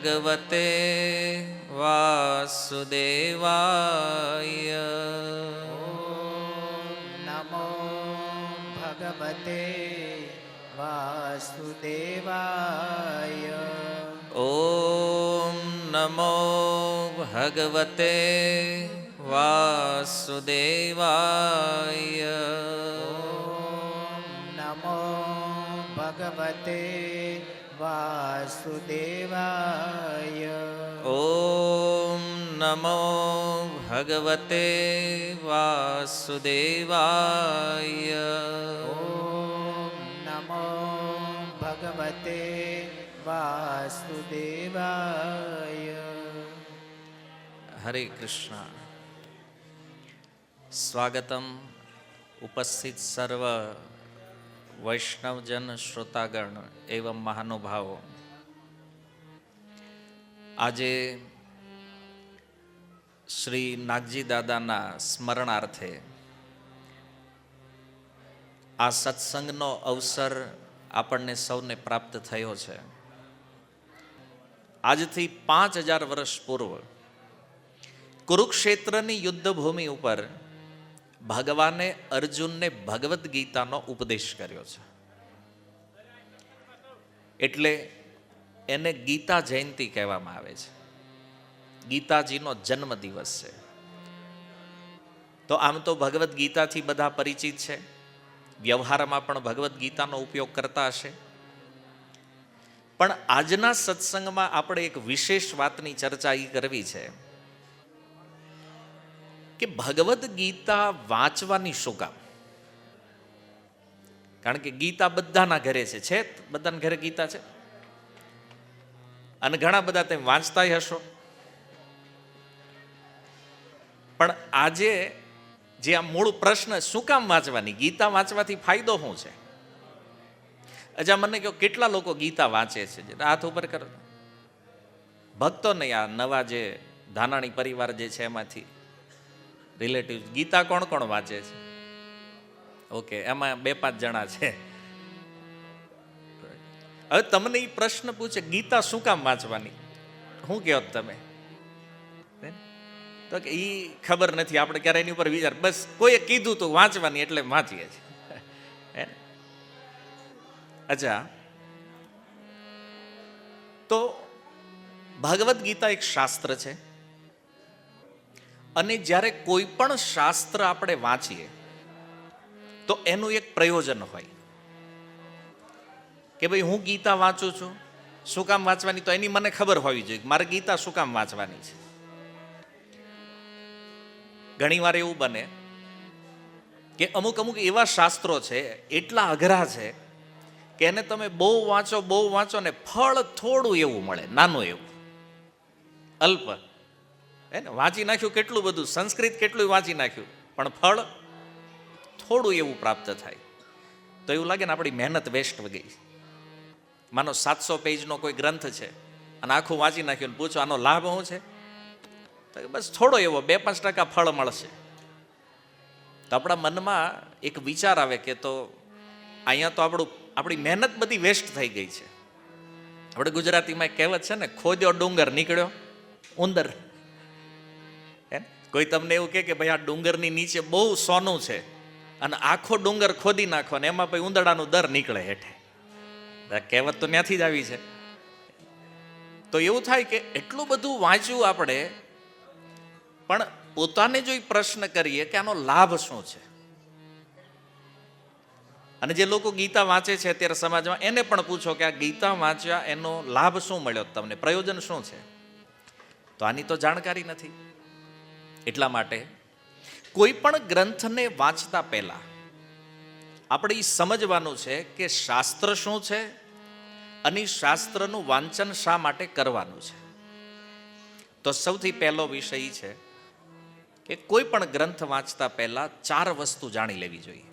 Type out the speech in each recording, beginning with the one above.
ભગવતે વાસુદેવાય. નમો ભગવતે વાસુદેવાય. ઓમ નમો ભગવતે વાસુદેવાય. નમો ભગવતે વાસુદેવાય. ઓમ નમો ભગવતે વાસુદેવાય. ઓમ નમો ભગવતે વાસુદેવાય. હરે કૃષ્ણ. સ્વાગતમ ઉપસ્થિત સર્વ વૈષ્ણવજન શ્રોતાગણ એવં મહાનુભાવો. આજે શ્રી નાગજી દાદાના સ્મરણાર્થે આ સત્સંગનો અવસર આપણને સૌને પ્રાપ્ત થયો છે. આજથી 5000 વર્ષ પૂર્વ કુરુક્ષેત્રની યુદ્ધભૂમિ ઉપર ભગવાને અર્જુનને ભગવદ્ ગીતાનો ઉપદેશ કર્યો છે. એટલે એને ગીતા જયંતિ કહેવામાં આવે છે. ગીતાજીનો જન્મ દિવસ છે. તો આમ તો ભગવદ્ ગીતાથી બધા પરિચિત છે, વ્યવહારમાં પણ ભગવદ્ ગીતાનો ઉપયોગ કરતા હશે. પણ આજના સત્સંગમાં આપણે એક વિશેષ વાતની ચર્ચા એ કરવી છે કે ભગવદ્ ગીતા વાંચવાની શું કામ? કારણ કે ગીતા બધાના ઘરે છે. બધાના ઘરે ગીતા છે અને ઘણા બધા તમે વાંચતા હશો. પણ આજે જે આ મૂળ પ્રશ્ન, શું કામ વાંચવાની? ગીતા વાંચવાથી ફાયદો શું છે? અચ્છા, મને કહો કેટલા લોકો ગીતા વાંચે છે? હાથ ઉપર કરો. ભક્તો નહીં, આ નવા જે ધાનાણી પરિવાર જે છે એમાંથી રિલેટિવ ગીતા કોણ કોણ વાંચે છે? ઓકે, એમાં 2-5 જણા છે. હવે તમને એ પ્રશ્ન પૂછે, ગીતા શું કામ વાંચવાની? શું કહો તમે? તો કે એ ખબર નથી, આપણે ક્યારે એની ઉપર વિચાર, બસ કોઈએ કીધું તો વાંચવાની એટલે વાંચીએ છીએ. અચ્છા, તો ભગવદ્ ગીતા એક શાસ્ત્ર છે અને જ્યારે કોઈ પણ શાસ્ત્ર આપણે વાંચીએ તો એનું એક પ્રયોજન હોય કે ભાઈ હું ગીતા વાંચું છું, શું કામ વાંચવાની? તો એની મને ખબર હોવી જોઈએ મારે ગીતા શું કામ વાંચવાની છે. ઘણીવાર એવું બને કે અમુક એવા શાસ્ત્રો છે એટલા અઘરા છે કે એને તમે બહુ વાંચો ને ફળ થોડું એવું મળે, નાનું એવું, અલ્પ. એને વાંચી નાખ્યું કેટલું બધું, સંસ્કૃત કેટલું વાંચી નાખ્યું, પણ ફળ થોડું એવું પ્રાપ્ત થાય. તો એવું લાગે ને આપણી મહેનત વેસ્ટ ગઈ. માનો 700 પેજનો કોઈ ગ્રંથ છે અને આખું વાંચી નાખ્યું, પૂછો આનો લાભ શું છે? તો બસ થોડો એવો 2-5% ફળ મળશે. તો આપણા મનમાં એક વિચાર આવે કે તો અહીંયા તો આપણી મહેનત બધી વેસ્ટ થઈ ગઈ છે. આપણે ગુજરાતીમાં એક કહેવત છે ને, ખોદ્યો ડુંગર નીકળ્યો ઉંદર. કોઈ તમને એવું કે ભાઈ આ ડુંગરની નીચે બહુ સોનું છે અને આખો ડુંગર ખોદી નાખો ને એમાં પછી ઉંદરડાનું દર નીકળે હેઠે. કહેવત તો ત્યાંથી જ આવી છે. તો એવું થાય કે એટલું બધું વાંચ્યું આપણે, પણ પોતાને જો પ્રશ્ન કરીએ કે આનો લાભ શું છે. અને જે લોકો ગીતા વાંચે છે અત્યારે સમાજમાં, એને પણ પૂછો કે આ ગીતા વાંચ્યા એનો લાભ શું મળ્યો તમને, પ્રયોજન શું છે? તો આની તો જાણકારી નથી. એટલા માટે કોઈ પણ ગ્રંથને વાંચતા પહેલા આપણે એ સમજવાનું છે કે શાસ્ત્ર શું છે અને શાસ્ત્રનું વાંચન શા માટે કરવાનું છે. તો સૌથી પહેલો વિષય છે કે કોઈ પણ ગ્રંથ વાંચતા પહેલા 4 વસ્તુ જાણી લેવી જોઈએ.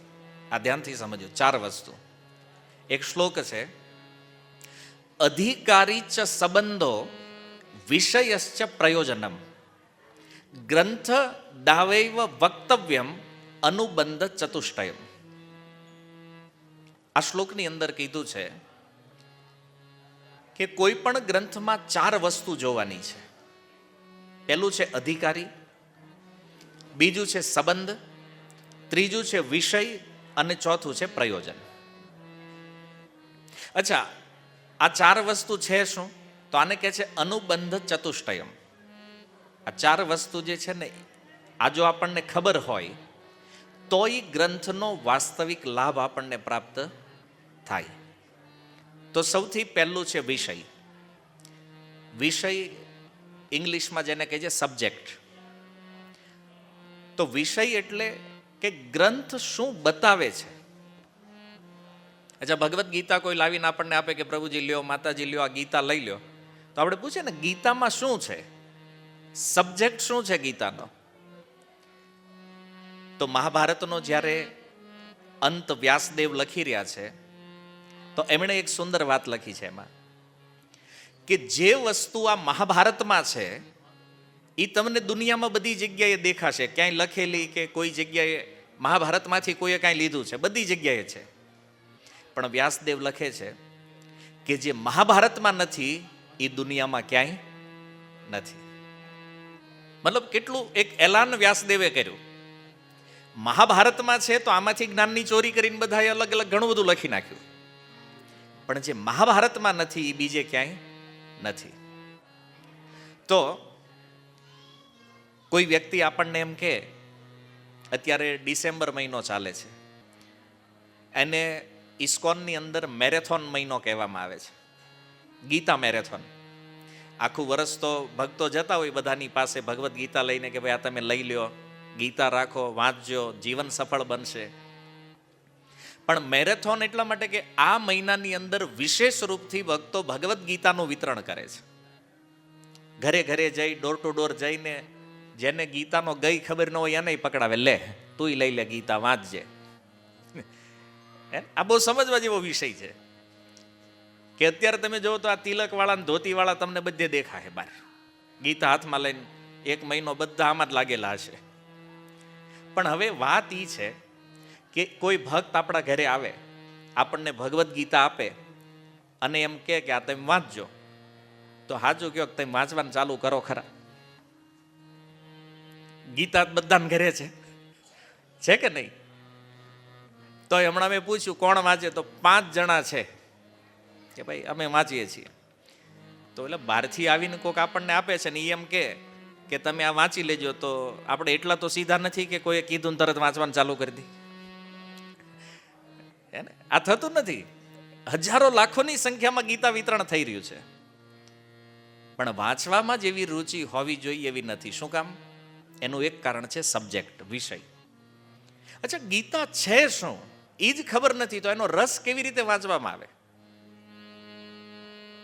આ ધ્યાનથી સમજો, 4 વસ્તુ. એક શ્લોક છે, અધિકારી ચ સંબંધો વિષયશ્ચ પ્રયોજનમ ગ્રંથ દાવૈવ વક્તવ્યમ અનુબંધ ચતુષ્ટયમ. આ શ્લોકની અંદર કીધું છે કે કોઈ પણ ગ્રંથમાં 4 વસ્તુ જોવાની છે. પહેલું છે અધિકારી, બીજું છે સંબંધ, ત્રીજું છે વિષય અને ચોથું છે પ્રયોજન. અચ્છા, આ 4 વસ્તુ છે શું? તો આને કહે છે અનુબંધ ચતુષ્ટયમ. આ 4 વસ્તુ જે છે ને, આ જો આપણને ખબર હોય તો એ ગ્રંથનો વાસ્તવિક લાભ આપણને પ્રાપ્ત થાય. તો સૌથી પહેલું છે વિષય. વિષય ઇંગ્લિશમાં જેને કહે છે સબ્જેક્ટ. તો વિષય એટલે કે ગ્રંથ શું બતાવે છે. અચ્છા, ભગવદ્ ગીતા કોઈ લાવીને આપણને આપે કે પ્રભુજી લ્યો, માતાજી લ્યો, આ ગીતા લઈ લ્યો, તો આપણે પૂછે ને ગીતામાં શું છે, સબ્જેક્ટ શું છે ગીતાનો? તો મહાભારતનો જ્યારે અંત વ્યાસદેવ લખી રહ્યા છે તો એમણે એક સુંદર વાત લખી છે એમાં, કે જે વસ્તુ આ મહાભારતમાં છે એ તમને દુનિયામાં બધી જગ્યાએ દેખાશે. ક્યાંય લખેલી કે કોઈ જગ્યાએ મહાભારતમાંથી કોઈએ કાંઈ લીધું છે, બધી જગ્યાએ છે. પણ વ્યાસદેવ લખે છે કે જે મહાભારતમાં નથી એ દુનિયામાં ક્યાંય નથી. મતલબ કેટલું એક એલાન વ્યાસદેવે કર્યું. મહાભારતમાં છે તો આમાંથી જ્ઞાનની ચોરી કરીને બધાએ અલગ અલગ ઘણું બધું લખી નાખ્યું, પણ જે મહાભારતમાં નથી એ બીજે ક્યાંય નથી. તો કોઈ વ્યક્તિ આપણને એમ કે અત્યારે ડિસેમ્બર મહિનો ચાલે છે, એને ઇસ્કોનની અંદર મેરેથોન મહિનો કહેવામાં આવે છે, ગીતા મેરેથોન. આખું વર્ષ તો ભક્તો જતા હોય બધાની પાસે ભગવદ્ ગીતા લઈને કે ભાઈ આ તમે લઈ લ્યો, ગીતા રાખો, વાંચજો, જીવન સફળ બનશે. પણ મેરેથોન એટલા માટે કે આ મહિનાની અંદર વિશેષ રૂપથી ભક્તો ભગવદ્ ગીતાનું વિતરણ કરે છે. ઘરે ઘરે જઈ, ડોર ટુ ડોર જઈને જેને ગીતાનો ગઈ ખબર ન હોય એને પકડાવે, લે તુંય લઈ લે ગીતા, વાંચજે. આ બહુ સમજવા જેવો વિષય છે કે અત્યારે તમે જોવો તો આ તિલક વાળા, ધોતી વાળા તમને બધે દેખાય બહાર, ગીતા હાથમાં લઈને 1 મહિનો બધા આમાં જ લાગેલા હશે. પણ હવે વાત એ છે કે કોઈ ભક્ત આપણા ઘરે આવે, આપણને ભગવદ્ ગીતા આપે અને એમ કે આ તમે વાંચજો, તો સાચું કહો તમે વાંચવાનું ચાલુ કરો ખરા? ગીતા બધાને ઘરે છે કે નહીં? તો હમણાં મેં પૂછ્યું કોણ વાંચે, તો 5 જણા છે કે ભાઈ અમે વાંચીએ છીએ. તો એટલે બહારથી આવીને કોઈક આપણને આપે છે ને એ એમ કે તમે આ વાંચી લેજો, તો આપણે એટલા તો સીધા નથી કે કોઈએ કીધું તરત વાંચવાનું ચાલુ કરી દી. આ થતું નથી. હજારો લાખોની સંખ્યામાં ગીતા વિતરણ થઈ રહ્યું છે, પણ વાંચવામાં જેવી રુચિ હોવી જોઈએ એવી નથી. શું કામ? એનું એક કારણ છે સબ્જેક્ટ, વિષય. અચ્છા, ગીતા છે શું એ જ ખબર નથી તો એનો રસ કેવી રીતે વાંચવામાં આવે?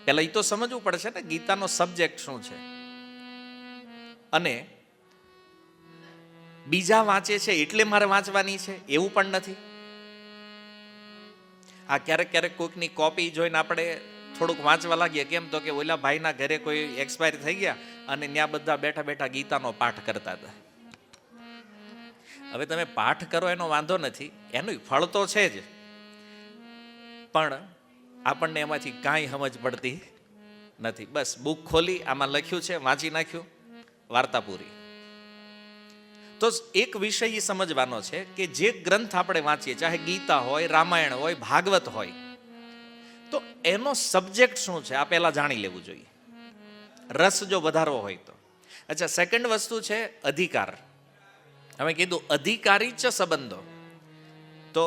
પહેલા એ તો સમજવું પડશે ને ગીતાનો સબ્જેક્ટ શું છે. અને બીજા વાંચે છે એટલે મારે વાંચવાની છે એવું પણ નથી. આ ક્યારેક ક્યારેક કોઈકની કોપી જોઈને આપણે થોડુંક વાંચવા લાગીએ. કેમ તો કે ઓલા ભાઈના ઘરે કોઈ એક્સપાયર થઈ ગયા અને ત્યાં બધા બેઠા બેઠા ગીતાનો પાઠ કરતા હતા. હવે તમે પાઠ કરો એનો વાંધો નથી, એનું ફળ તો છે જ, પણ આપણને એમાંથી કાંઈ સમજ પડતી નથી. બસ બુક ખોલી, આમાં લખ્યું છે, વાંચી નાખ્યું, વાર્તા પૂરી. તો એક વિષય એ સમજવાનો છે કે જે ગ્રંથ આપણે વાંચીએ, ચાહે ગીતા હોય, રામાયણ હોય, ભાગવત હોય, તો એનો સબ્જેક્ટ શું છે આ પહેલા જાણી લેવું જોઈએ, રસ જો વધારવો હોય તો. અચ્છા, સેકન્ડ વસ્તુ છે અધિકાર. અમે કીધું અધિકારી ચ સંબંધો. તો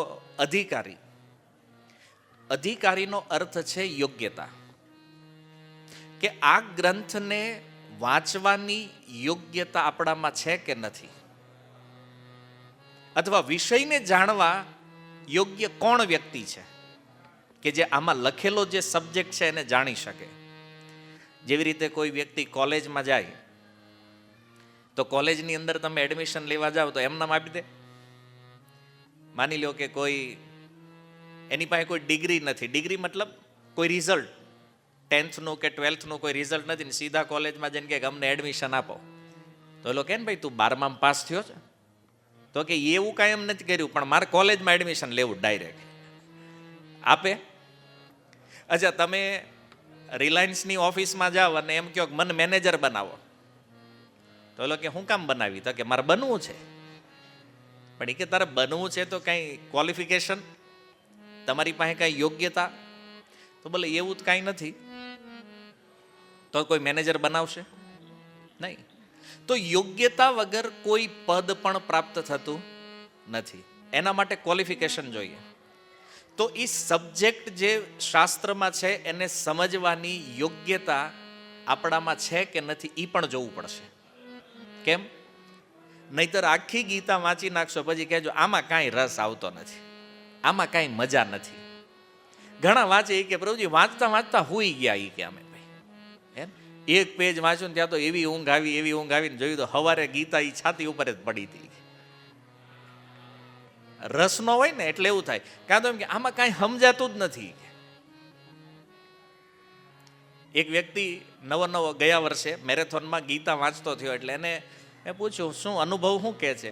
અધિકારીનો અર્થ છે યોગ્યતા, કે આ ગ્રંથને વાંચવાની યોગ્યતા આપણામાં છે કે નથી, અથવા વિષયને જાણવા યોગ્ય કોણ વ્યક્તિ છે કે જે આમાં લખેલો જે સબ્જેક્ટ છે એને જાણી શકે. જેવી રીતે કોઈ વ્યક્તિ કોલેજમાં જાય તો કોલેજની અંદર તમે એડમિશન લેવા જાઓ તો એમ નામ આપી દે? માની લો કે કોઈ એની પાસે કોઈ ડિગ્રી નથી, ડિગ્રી મતલબ કોઈ રિઝલ્ટ 10thનું કે 12thનું કોઈ રિઝલ્ટ નથી ને સીધા કોલેજમાં જઈને કે અમને એડમિશન આપો, તો એ લોકો કે ને ભાઈ તું 12માં પાસ થયો છે? તો કે એવું કાંઈ એમ નથી કર્યું, પણ મારે કોલેજમાં એડમિશન લેવું ડાયરેક્ટ આપે. અચ્છા, તમે રિલાયન્સની ઓફિસમાં જાઓ અને એમ કહો કે મને મેનેજર બનાવો, તો એ લોકો કે હું કામ બનાવી? તો કે મારે બનવું છે. પણ એ કે તારે બનવું છે તો કાંઈ ક્વોલિફિકેશન, તમારી પાસે કાંઈ યોગ્યતા? તો બોલે એવું જ કાંઈ નથી. તો કોઈ મેનેજર બનાવશે નહીં. તો યોગ્યતા વગર કોઈ પદ પણ પ્રાપ્ત થતું નથી. એના માટે ક્વોલિફિકેશન જોઈએ. તો એ સબ્જેક્ટ જે શાસ્ત્રમાં છે એને સમજવાની યોગ્યતા આપણામાં છે કે નથી એ પણ જોવું પડશે. કેમ? નહીતર આખી ગીતા વાંચી નાખશો પછી કહેજો આમાં કાંઈ રસ આવતો નથી, આમાં કાંઈ મજા નથી. ઘણા વાંચે એ કે પ્રભુજી વાંચતા વાંચતા હુઈ ગયા એ કે અમે ભાઈ એમ એક પેજ વાંચ્યું ને ત્યાં તો એવી ઊંઘ આવીને જોયું તો સવારે ગીતા એ છાતી ઉપર જ પડી હતી. રસ ન હોય ને એટલે એવું થાય. કાં તો એમ કે આમાં કાંઈ સમજાતું જ નથી. એક વ્યક્તિ નવો ગયા વર્ષે મેરેથોનમાં ગીતા વાંચતો થયો એટલે એને મેં પૂછ્યું શું અનુભવ શું કહે છે?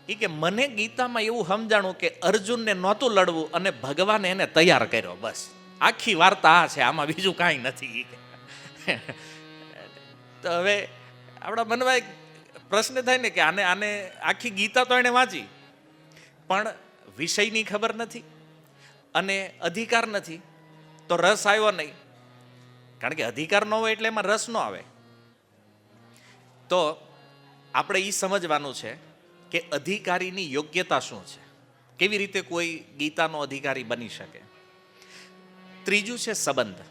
એ કે મને ગીતામાં એવું સમજાણું કે અર્જુનને નહોતું લડવું અને ભગવાને એને તૈયાર કર્યો, બસ આખી વાર્તા આ છે, આમાં બીજું કાંઈ નથી. તો હવે આપણા મનમાં એક પ્રશ્ન થાય ને કે આને આખી ગીતા તો એને વાંચી પણ વિષયની ખબર નથી અને અધિકાર નથી, તો રસ આવ્યો નહીં. કારણ કે અધિકાર ન હોય એટલે એમાં રસ ન આવે. તો આપણે એ સમજવાનું છે કે અધિકારીની યોગ્યતા શું છે, કેવી રીતે કોઈ ગીતાનો અધિકારી બની શકે. ત્રીજું છે સંબંધ.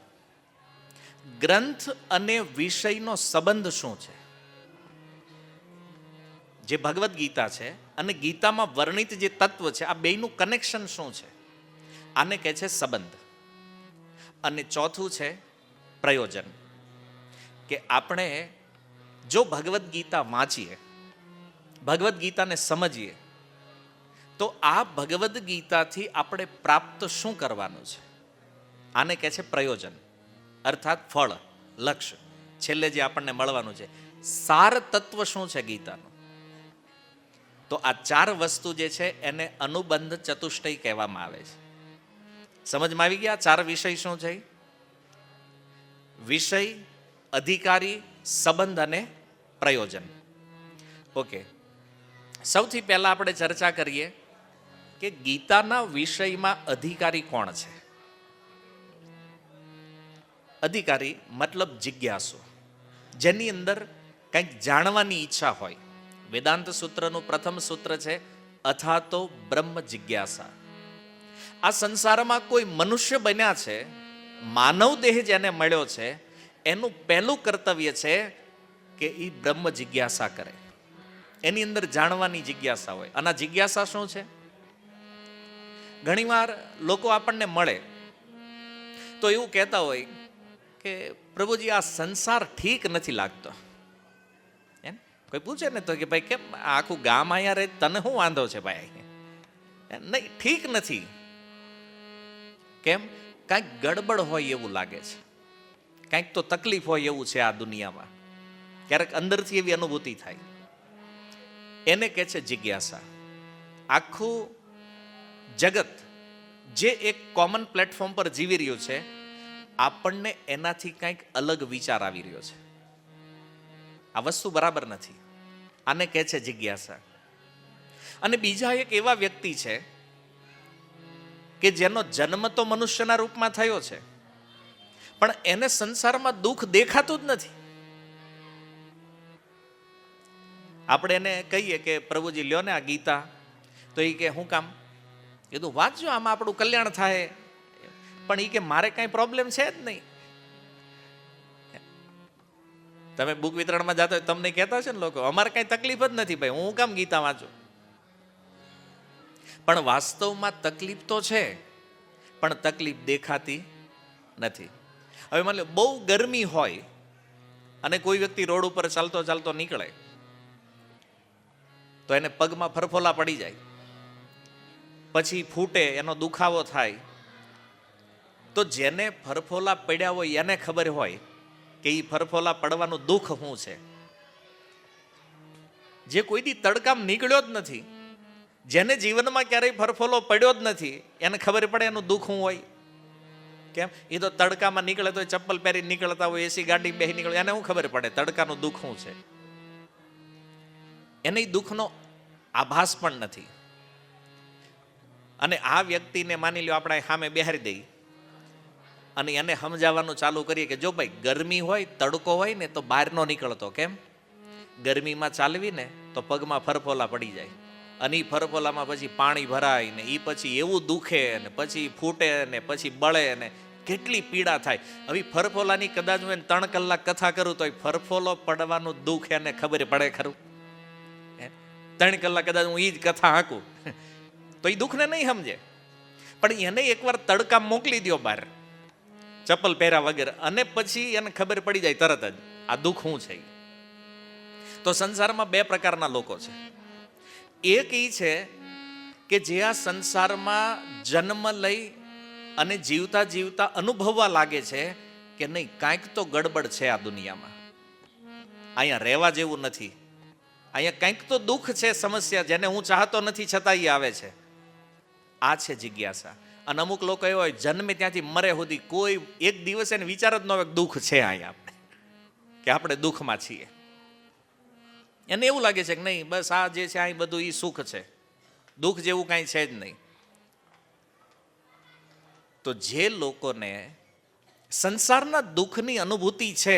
ગ્રંથ અને વિષયનો સંબંધ શું છે? જે ભગવદ્ ગીતા છે અને ગીતામાં વર્ણિત જે તત્વ છે આ બેયનું કનેક્શન શું છે? આને કહે છે સંબંધ. અને ચોથું છે પ્રયોજન. કે આપણે જો ભગવદ્ ગીતા વાંચીએ, ભગવદ્ ગીતાને સમજીએ તો આ ભગવદ્ ગીતાથી આપણે પ્રાપ્ત શું કરવાનું છે આને કહે છે પ્રયોજન, અર્થાત ફળ, લક્ષ્ય, છેલ્લે જે આપણને મળવાનું છે. સાર તત્વ શું છે ગીતાનું? તો આ ચાર વસ્તુ જે છે એને અનુબંધ ચતુષ્ટય કહેવામાં આવે છે. સમજમાં આવી ગયા? ચાર વિષય શું છે? વિષય, અધિકારી, સંબંધ અને પ્રયોજન. ઓકે, સૌથી પહેલા આપણે ચર્ચા કરીએ કે ગીતાના વિષયમાં અધિકારી કોણ છે. અધિકારી મતલબ જિજ્ઞાસુ, જેની અંદર કંઈક જાણવાની ઈચ્છા હોય. વેદાંત સૂત્રનું પ્રથમ સૂત્ર છે અથાતો બ્રહ્મ જિજ્ઞાસા. આ સંસારમાં કોઈ મનુષ્ય બન્યા છે, માનવ દેહ જેને મળ્યો છે, એનું પહેલું કર્તવ્ય છે કે એ બ્રહ્મ જિજ્ઞાસા કરે. એની અંદર જાણવાની જિજ્ઞાસા હોય. અને આ જિજ્ઞાસા શું છે? ઘણીવાર લોકો આપણને મળે તો એવું કહેતા હોય કે પ્રભુજી આ સંસાર ઠીક નથી લાગતો. એમ કોઈ પૂછે ને તો કે ભાઈ કેમ આખું ગામ અહીંયા રહે, તને શું વાંધો છે ભાઈ? નહીં, ઠીક નથી. કેમ? કાંઈક ગડબડ હોય એવું લાગે છે, કાંઈક તો તકલીફ હોય એવું છે આ દુનિયામાં. ક્યારેક અંદરથી એવી અનુભૂતિ થાય. એને કહે છે જિજ્ઞાસા. આખું જગત જે એક કોમન પ્લેટફોર્મ પર જીવી રહ્યું છે, આપણને એનાથી કંઈક અલગ વિચાર આવી રહ્યો છે. આ વસ્તુ બરાબર નથી. આને કહે છે જિજ્ઞાસા. અને બીજા એક એવા વ્યક્તિ છે કે જેનો જન્મ તો મનુષ્યના રૂપમાં થયો છે પણ એને સંસારમાં દુઃખ દેખાતું જ નથી. આપણે એને કહીએ કે પ્રભુજી લ્યો ને આ ગીતા, તો એ કે શું કામ? કીધું વાંચજો, આમાં આપણું કલ્યાણ થાય. પણ એ કે મારે કાંઈ પ્રોબ્લેમ છે જ નહીં. તમે બુક વિતરણમાં જતા હોય તમને કહેતા છે ને લોકો, અમારે કાંઈ તકલીફ જ નથી ભાઈ, હું કામ ગીતા વાંચું? પણ વાસ્તવમાં તકલીફ તો છે, પણ તકલીફ દેખાતી નથી. હવે માની લો બહુ ગરમી હોય અને કોઈ વ્યક્તિ રોડ ઉપર ચાલતો ચાલતો નીકળે તો એને પગમાં ફરફોલા પડી જાય, પછી ફૂટે, એનો દુખાવો થાય. તો જેને ફરફોલા પડ્યા હોય એને ખબર હોય કે એ ફરફોલા પડવાનું દુઃખ શું છે. જે કોઈ દી તડકામ નીકળ્યો જ નથી, જેને જીવનમાં ક્યારેય ફરફોલો પડ્યો જ નથી, એને ખબર પડે એનું દુઃખ શું હોય. કેમ? એ તો તડકામાં નીકળે તો ચપ્પલ પહેરી નીકળતા હોય, એસી ગાડી બેસી નીકળે, એને શું ખબર પડે તડકાનું દુઃખ શું છે? એને દુઃખનો આભાસ પણ નથી. અને આ વ્યક્તિને માની લો આપણે સામે બેહારી દઈ અને એને સમજાવવાનું ચાલુ કરીએ કે જો ભાઈ ગરમી હોય, તડકો હોય ને તો બહાર નો નીકળતો. કેમ? ગરમીમાં ચાલવી ને તો પગમાં ફરફોલા પડી જાય, અને એ ફરફોલામાં પછી પાણી ભરાય ને એ પછી એવું દુખે ને પછી ફૂટે ને પછી બળે ને કેટલી પીડા થાય. હવે ફરફોલાની કદાચ હું 3 કલાક કથા કરું તો ફરફોલો પડવાનું દુઃખ એને ખબર પડે ખરું? 3 કલાક કદાચ હું એ જ કથા હાંકું તો એ દુઃખને નહીં સમજે. પણ એને એકવાર તડકા મોકલી દો બહાર ચપ્પલ પહેર્યા વગર, અને પછી એને ખબર પડી જાય તરત જ આ દુઃખ શું છે. તો સંસારમાં 2 પ્રકારના લોકો છે. એક એ છે કે જે આ સંસારમાં જન્મ લઈ અને જીવતા જીવતા અનુભવવા લાગે છે કે નહીં, કાંઈક તો ગડબડ છે આ દુનિયામાં, અહીંયા રહેવા જેવું નથી, અહીંયા કંઈક તો દુઃખ છે, સમસ્યા જેને હું ચાહતો નથી છતાં એ આવે છે. આ છે જિજ્ઞાસા. અને અમુક લોકો એવા હોય જન્મે ત્યાંથી મરે સુધી કોઈ એક દિવસ એને વિચાર જ ન હોય દુઃખ છે અહીંયા આપણે, કે આપણે દુઃખમાં છીએ. એને એવું લાગે છે કે નહીં બસ આ જે છે અહીં બધું એ સુખ છે, દુઃખ જેવું કાંઈ છે જ નહીં. તો જે લોકોને સંસારના દુઃખની અનુભૂતિ છે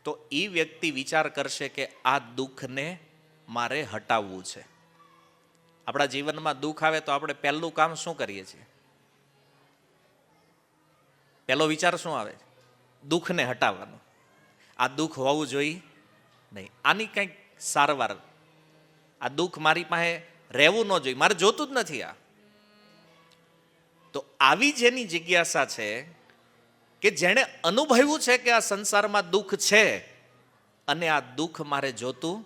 તો એ વ્યક્તિ વિચાર કરશે કે આ દુઃખને મારે હટાવવું છે. આપણા જીવનમાં દુઃખ આવે તો આપણે પહેલું કામ શું કરીએ છીએ? પહેલો વિચાર શું આવે? દુઃખને હટાવવાનો. આ દુઃખ હોવું જોઈએ નહીં, આની કંઈક સારવાર, આ દુઃખ મારી પાસે રહેવું ન જોઈએ, મારે જોતું જ નથી આ. તો આવી જેની જિજ્ઞાસા છે કે જેણે અનુભવ્યું છે કે આ સંસારમાં દુઃખ છે અને આ દુઃખ મારે જોતું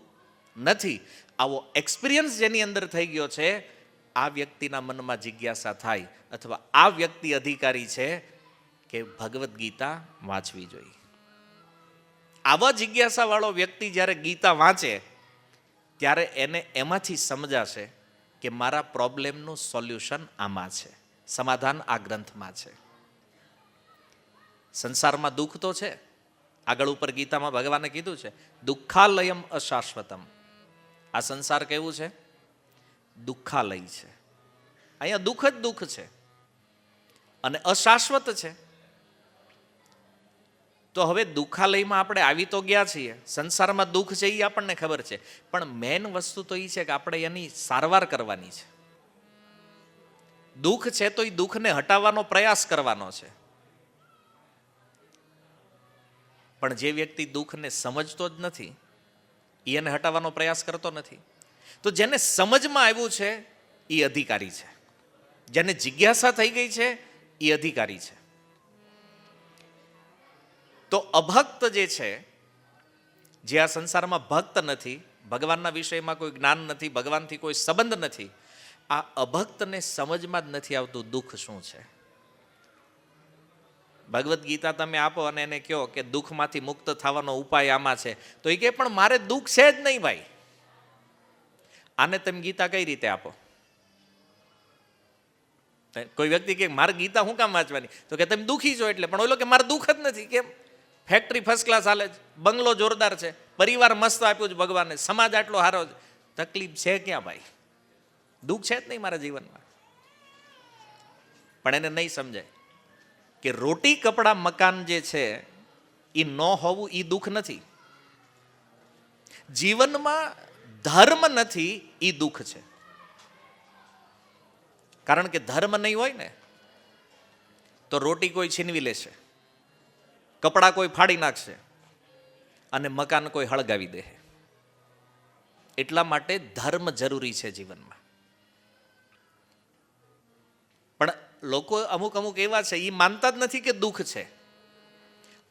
નથી, આવો એક્સપિરિયન્સ જેની અંદર થઈ ગયો છે, આ વ્યક્તિના મનમાં જિજ્ઞાસા થાય અથવા આ વ્યક્તિ અધિકારી છે કે ભગવદ્ ગીતા વાંચવી જોઈએ. આવા જિજ્ઞાસા વાળો વ્યક્તિ જ્યારે ગીતા વાંચે ત્યારે એને એમાંથી સમજાશે કે મારા પ્રોબ્લેમનું સોલ્યુશન આમાં છે, સમાધાન આ ગ્રંથમાં છે. સંસારમાં દુઃખ તો છે, આગળ ઉપર ગીતામાં ભગવાને કીધું છે દુઃખાલયમ અશાશ્વતમ. આ સંસાર કેવું છે? દુઃખાલય છે. અહીંયા દુઃખ જ દુઃખ છે અને અશાશ્વત છે. તો હવે દુઃખાલયમાં આપણે આવી તો ગયા છીએ, સંસારમાં દુઃખ છે એ આપણને ખબર છે, પણ મેન વસ્તુ તો એ છે કે આપણે એની સારવાર કરવાની છે. દુઃખ છે તો એ દુઃખને હટાવવાનો પ્રયાસ કરવાનો છે. પણ જે વ્યક્તિ દુઃખને સમજતો જ નથી એને હટાવવાનો પ્રયાસ કરતો નથી. તો જેને સમજમાં આવ્યું છે એ અધિકારી છે, જેને જિજ્ઞાસા થઈ ગઈ છે એ અધિકારી છે. તો અભક્ત જે છે, જે આ સંસારમાં ભક્ત નથી, ભગવાનના વિષયમાં કોઈ જ્ઞાન નથી, ભગવાનથી કોઈ સંબંધ નથી, આ અભક્તને સમજમાં જ નથી આવતું દુઃખ શું છે. ભગવદ્ ગીતા તમે આપો અને એને કહો કે દુઃખમાંથી મુક્ત થવાનો ઉપાય આમાં છે, તો એ કહે પણ મારે દુઃખ છે જ નહીં ભાઈ. આને તમે ગીતા કઈ રીતે આપો? કોઈ વ્યક્તિ કે મારે ગીતા હું કામ વાંચવાની, તો કે તમે દુઃખી છો એટલે. પણ ઓલો કે મારે દુઃખ જ નથી. કેમ? ફેક્ટરી ફર્સ્ટ ક્લાસ હાલે છે, બંગલો જોરદાર છે, પરિવાર મસ્ત આપ્યું છે ભગવાને, સમાજ આટલો સારો છે, તકલીફ છે ક્યાં ભાઈ? દુઃખ છે જ નહીં મારા જીવનમાં. પણ એને નહીં સમજાય કે રોટી કપડા મકાન જે છે એ ન હોવું એ દુઃખ નથી. જીવનમાં ધર્મ નથી એ દુઃખ છે. કારણ કે ધર્મ નહીં હોય ને તો રોટી કોઈ છીનવી લેશે, કપડા કોઈ ફાડી નાખશે અને મકાન કોઈ હળગાવી દે. એટલા માટે ધર્મ જરૂરી છે જીવનમાં. પણ લોકો અમુક અમુક એવા છે એ માનતા જ નથી કે દુઃખ છે.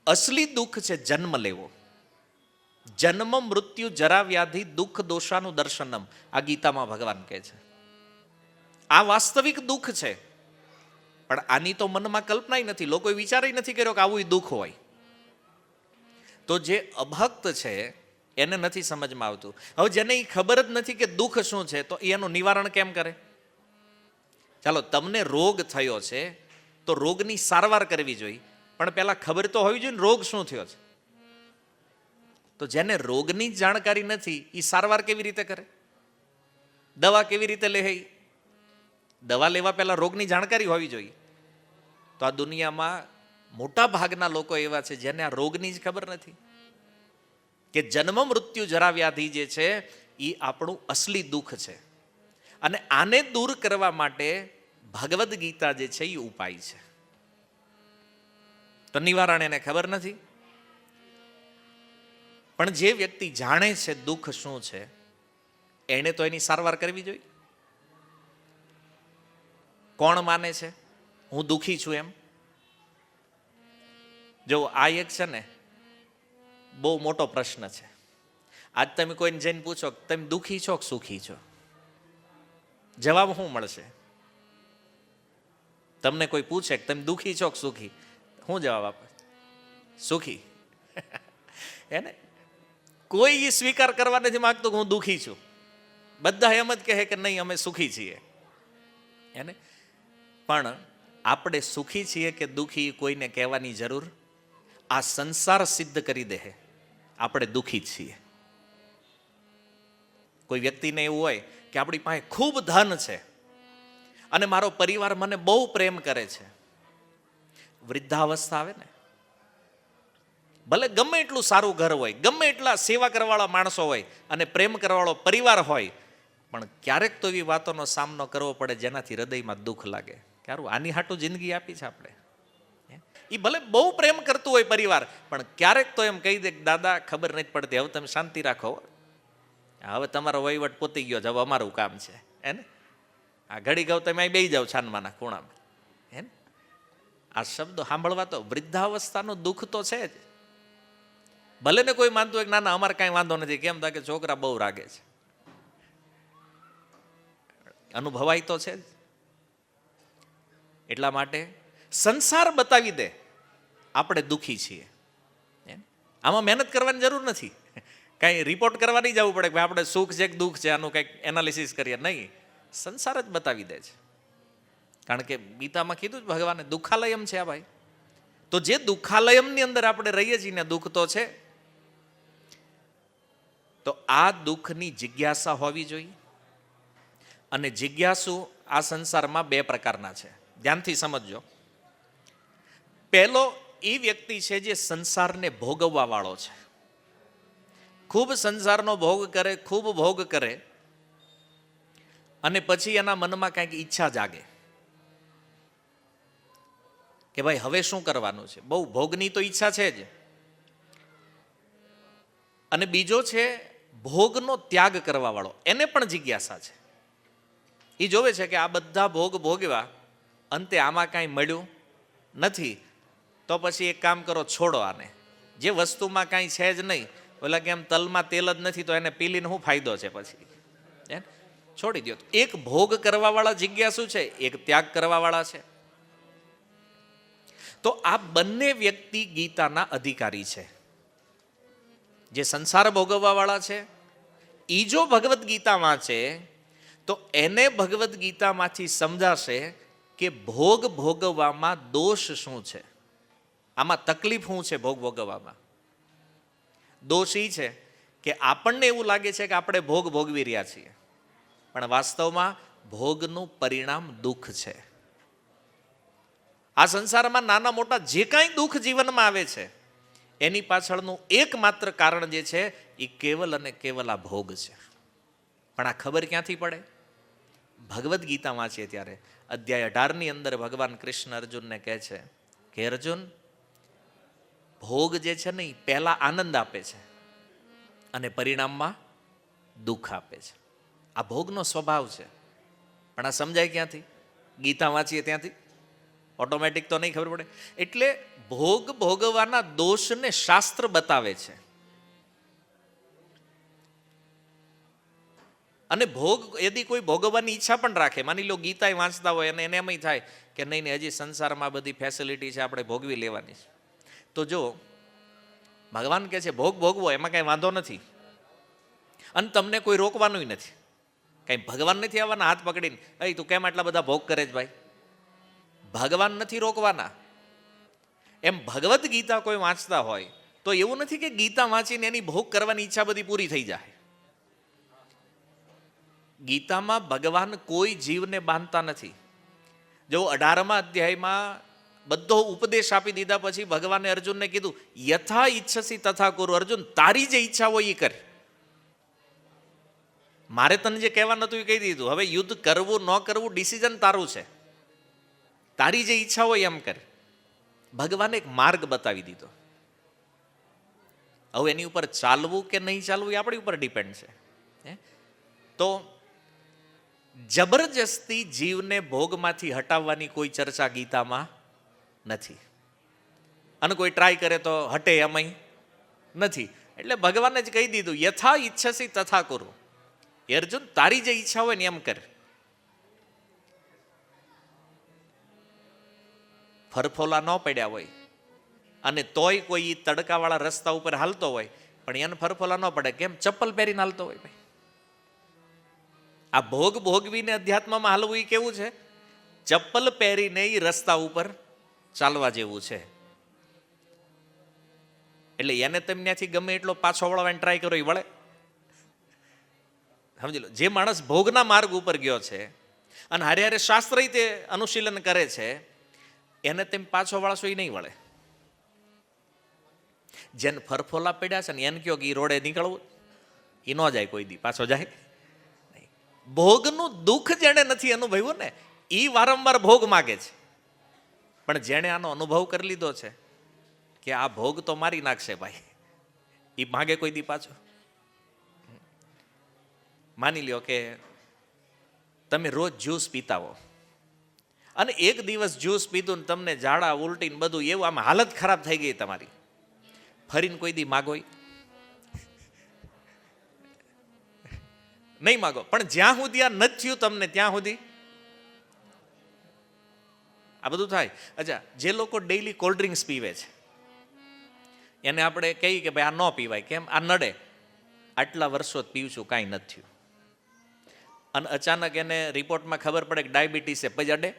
અસલી દુઃખ છે જન્મ લેવો. જન્મ મૃત્યુ જરા વ્યાધિ દુઃખ દોષાનું દર્શનમ, આ ગીતામાં ભગવાન કહે છે. આ વાસ્તવિક દુઃખ છે, પણ આની તો મનમાં કલ્પના નથી, લોકોએ વિચાર નથી કર્યો કે આવું દુઃખ હોય. તો જે અભક્ત છે એને નથી સમજમાં આવતું. હવે જેને એ ખબર જ નથી કે દુઃખ શું છે, તો એનું નિવારણ કેમ કરે? ચાલો તમને રોગ થયો છે, તો રોગની સારવાર કરવી જોઈએ, પણ પહેલાં ખબર તો હોવી જોઈએ ને રોગ શું થયો છે. તો જેને રોગની જ જાણકારી નથી એ સારવાર કેવી રીતે કરે, દવા કેવી રીતે લે? દવા લેવા પહેલાં રોગની જાણકારી હોવી જોઈએ. તો આ દુનિયામાં મોટા ભાગના લોકો એવા છે જેને આ રોગની જ ખબર નથી કે જન્મ મૃત્યુ જરા વ્યાધિ જે છે એ આપણું અસલી દુઃખ છે, અને આને દૂર કરવા માટે ભગવદ્ ગીતા જે છે એ ઉપાય છે. તો નિવારણ એને ખબર નથી. પણ જે વ્યક્તિ જાણે છે દુઃખ શું છે એને તો એની સારવાર કરવી જોઈએ. કોણ માને છે હું દુઃખી છું એમ? જો આ એક છે ને બહુ મોટો પ્રશ્ન છે. આજ તમે કોઈને જઈને પૂછો તમે દુઃખી છો કે સુખી છો, જવાબ શું મળશે? તમને કોઈ પૂછે કે તમે દુઃખી છો કે સુખી, શું જવાબ આપે? સુખી. એને કોઈ સ્વીકાર કરવા નથી માંગતું કે હું દુઃખી છું. બધા એમ જ કહે કે નહીં અમે સુખી છીએ. એને પણ આપણે સુખી છીએ કે દુઃખી કોઈને કહેવાની જરૂર, આ સંસાર સિદ્ધ કરી દે આપણે દુઃખી જ છીએ. કોઈ વ્યક્તિને એવું હોય કે આપણી પાસે ખૂબ ધન છે અને મારો પરિવાર મને બહુ પ્રેમ કરે છે, વૃદ્ધાવસ્થા આવે ને, ભલે ગમે એટલું સારું ઘર હોય, ગમે એટલા સેવા કરવાવાળા માણસો હોય અને પ્રેમ કરવાવાળો પરિવાર હોય, પણ ક્યારેક તો એવી વાતોનો સામનો કરવો પડે જેનાથી હૃદયમાં દુઃખ લાગે. ક્યારું આની હાટું જિંદગી આપી છે આપણે. એ ભલે બહુ પ્રેમ કરતું હોય પરિવાર, પણ ક્યારેક તો એમ કહી દે કે દાદા ખબર નથી પડતી, હવે તમે શાંતિ રાખો, હવે તમારો વહીવટ પોતી ગયો છે, હવે અમારું કામ છે. એને આ ઘડી ગયો તમે અહીં બેસી જાઓ છાનમાના ખૂણામાં. એને આ શબ્દો સાંભળવા તો વૃદ્ધાવસ્થાનું દુઃખ તો છે જ. ભલે ને કોઈ માનતું હોય કે ના ના અમારે કાંઈ વાંધો નથી, કેમ થાય કે છોકરા બહુ રાગે છે, અનુભવાય તો છે જ. એટલા માટે સંસાર બતાવી દે આપણે દુઃખી છીએ. આમાં મહેનત કરવાની જરૂર નથી, કાંઈ રિપોર્ટ કરવા નહીં જવું પડે કે આપણે સુખ છે કે દુઃખ છે, આનું કંઈક એનાલિસિસ કરીએ, નહીં, સંસાર જ બતાવી દે છે. કારણ કે ગીતામાં કીધું જ ભગવાને દુઃખાલયમ છે આ ભાઈ. તો જે દુઃખાલયમની અંદર આપણે રહીએ છીએ ને દુઃખ તો છે. તો આ દુઃખની જિજ્ઞાસા હોવી જોઈએ. અને જિજ્ઞાસુ આ સંસારમાં બે પ્રકારના છે, ધ્યાનથી સમજજો. પહેલો એ વ્યક્તિ છે જે સંસારને ભોગવવા વાળો છે, ખૂબ સંસારનો ભોગ કરે, ખૂબ ભોગ કરે, અને પછી એના મનમાં કંઈક ઈચ્છા જાગે કે ભાઈ હવે શું કરવાનું છે. બહુ ભોગની તો ઈચ્છા છે જ. અને બીજો છે ભોગનો ત્યાગ કરવા વાળો, એને પણ જિજ્ઞાસા છે. એ જોવે છે કે આ બધા ભોગ ભોગવ્યા, અંતે આમાં કાંઈ મળ્યું નથી, તો પછી એક કામ કરો, છોડો આને. જે વસ્તુમાં કાંઈ છે જ નહીં, ઓલા કે એમ તલમાં તેલ જ નથી તો એને પીલીને શું ફાયદો છે, પછી છોડી દો. એક ભોગ કરવા વાળા જિજ્ઞાસુ છે, એક ત્યાગ કરવા વાળા છે. તો આ બંને વ્યક્તિ ગીતાના અધિકારી છે. જે સંસાર ભોગવવા વાળા છે એ જો ભગવદ્ ગીતા વાંચે તો એને ભગવદ્ ગીતામાંથી સમજાશે કે ભોગ ભોગવવામાં દોષ શું છે, આમાં તકલીફ શું છે. ભોગ ભોગવવામાં દોષ એ છે કે આપણને એવું લાગે છે કે આપણે ભોગ ભોગવી રહ્યા છીએ, પણ વાસ્તવમાં ભોગનું પરિણામ દુઃખ છે. આ સંસારમાં નાના મોટા જે કાંઈ દુઃખ જીવનમાં આવે છે એની પાછળનું એકમાત્ર કારણ જે છે એ કેવલ અને કેવલ આ ભોગ છે. પણ આ ખબર ક્યાંથી પડે? ભગવદ્ ગીતા વાંચીએ ત્યારે અધ્યાય 18ની અંદર ભગવાન કૃષ્ણ અર્જુનને કહે છે કે અર્જુન, ભોગ જે છે ને એ પહેલા આનંદ આપે છે અને પરિણામમાં દુઃખ આપે છે. આ ભોગનો સ્વભાવ છે. પણ આ સમજાય ક્યાંથી? ગીતા વાંચીએ ત્યાંથી. ઓટોમેટિક તો નહીં ખબર પડે. એટલે ભોગ ભોગવવાના દોષને શાસ્ત્ર બતાવે છે. અને ભોગ યદી કોઈ ભોગવવાની ઈચ્છા પણ રાખે, માની લો ગીતા વાંચતા હોય અને એને એમ થાય કે નહીં નહીં હજી સંસારમાં બધી ફેસિલિટી છે, આપણે ભોગવી લેવાની છે, તો જો ભગવાન કહે છે ભોગ ભોગવો, એમાં કાંઈ વાંધો નથી અને તમને કોઈ રોકવાનું નથી. કાંઈ ભગવાન નથી આવવાના હાથ પકડીને, તું કેમ આટલા બધા ભોગ કરે છે ભાઈ? ભગવાન નથી રોકવાના. એમ ભગવદ્ ગીતા કોઈ વાંચતા હોય તો એવું નથી કે ગીતા વાંચીને એની ભોગ કરવાની ઈચ્છા બધી પૂરી થઈ જાય. ગીતામાં ભગવાન કોઈ જીવને બાંધતા નથી. જો 18મા અધ્યાયમાં બધો ઉપદેશ આપી દીધા પછી ભગવાને અર્જુનને કીધું, યથા ઈચ્છસી તથા કુરુ. અર્જુન, તારી જે ઈચ્છા હોય એ કર. મારે તને જે કહેવા નતું એ કહી દીધું. હવે યુદ્ધ કરવું ન કરવું ડિસિઝન તારું છે. તારી જે ઈચ્છા હોય એમ કર. ભગવાને એક માર્ગ બતાવી દીધો. હવે એની ઉપર ચાલવું કે નહીં ચાલવું એ આપણી ઉપર ડિપેન્ડ છે. તો જબરજસ્તી જીવને ભોગમાંથી હટાવવાની કોઈ ચર્ચા ગીતામાં નથી, અને કોઈ ટ્રાય કરે તો હટે એમય નથી. એટલે ભગવાને જ કહી દીધું, યથા ઈચ્છસી તથા કુરુ. અર્જુન, તારી જે ઈચ્છા હોય ને એમ કર. ફરફોલા ન પડ્યા હોય અને તોય કોઈ તડકાવાળા રસ્તા ઉપર હાલતો હોય પણ એને ફરફોલા ન પડે, કેમ? ચપ્પલ પહેરીને હાલતો હોય. ભાઈ, આ ભોગ ભોગવીને અધ્યાત્મમાં હાલવું એ કેવું છે? ચપ્પલ પહેરીને એ રસ્તા ઉપર ચાલવા જેવું છે. એટલે એને તમે ત્યાંથી ગમે એટલો પાછો વળવાની ટ્રાય કરો એ વળે. સમજી લો, જે માણસ ભોગના માર્ગ ઉપર ગયો છે અને હારે હારે શાસ્ત્ર રીતે અનુશીલન કરે છે, એને તેમ પાછો વળશો એ નહીં વળે. જેને ફરફોલા પડ્યા છે ને એને કયો કે એ રોડે નીકળવું, એ ન જાય કોઈ દી, પાછો જાય. ભોગનું દુઃખ જેણે નથી અનુભવ્યું ને એ વારંવાર ભોગ માગે છે. પણ જેણે આનો અનુભવ કરી લીધો છે કે આ ભોગ તો મારી નાખશે ભાઈ, એ માગે કોઈ દી પાછો. માની લ્યો કે તમે રોજ જ્યુસ પીતા હો અને એક દિવસ જ્યુસ પીધું ને તમને ઝાડા ઉલટી ને બધું એવું, આમ હાલત ખરાબ થઈ ગઈ તમારી, ફરીને કોઈ દી માગો? નહીં માગો. પણ જ્યાં સુધી આ નથી થયું તમને ત્યાં સુધી આ બધું થાય. અચ્છા, જે લોકો ડેઈલી કોલ્ડ ડ્રિંક્સ પીવે છે એને આપણે કહીએ કે ભાઈ આ ન પીવાય, કેમ? આ નડે. આટલા વર્ષો પીવું છું, કાંઈ નથી થયું. અને અચાનક એને રિપોર્ટમાં ખબર પડે કે ડાયાબિટીસ છે, પછી અડે?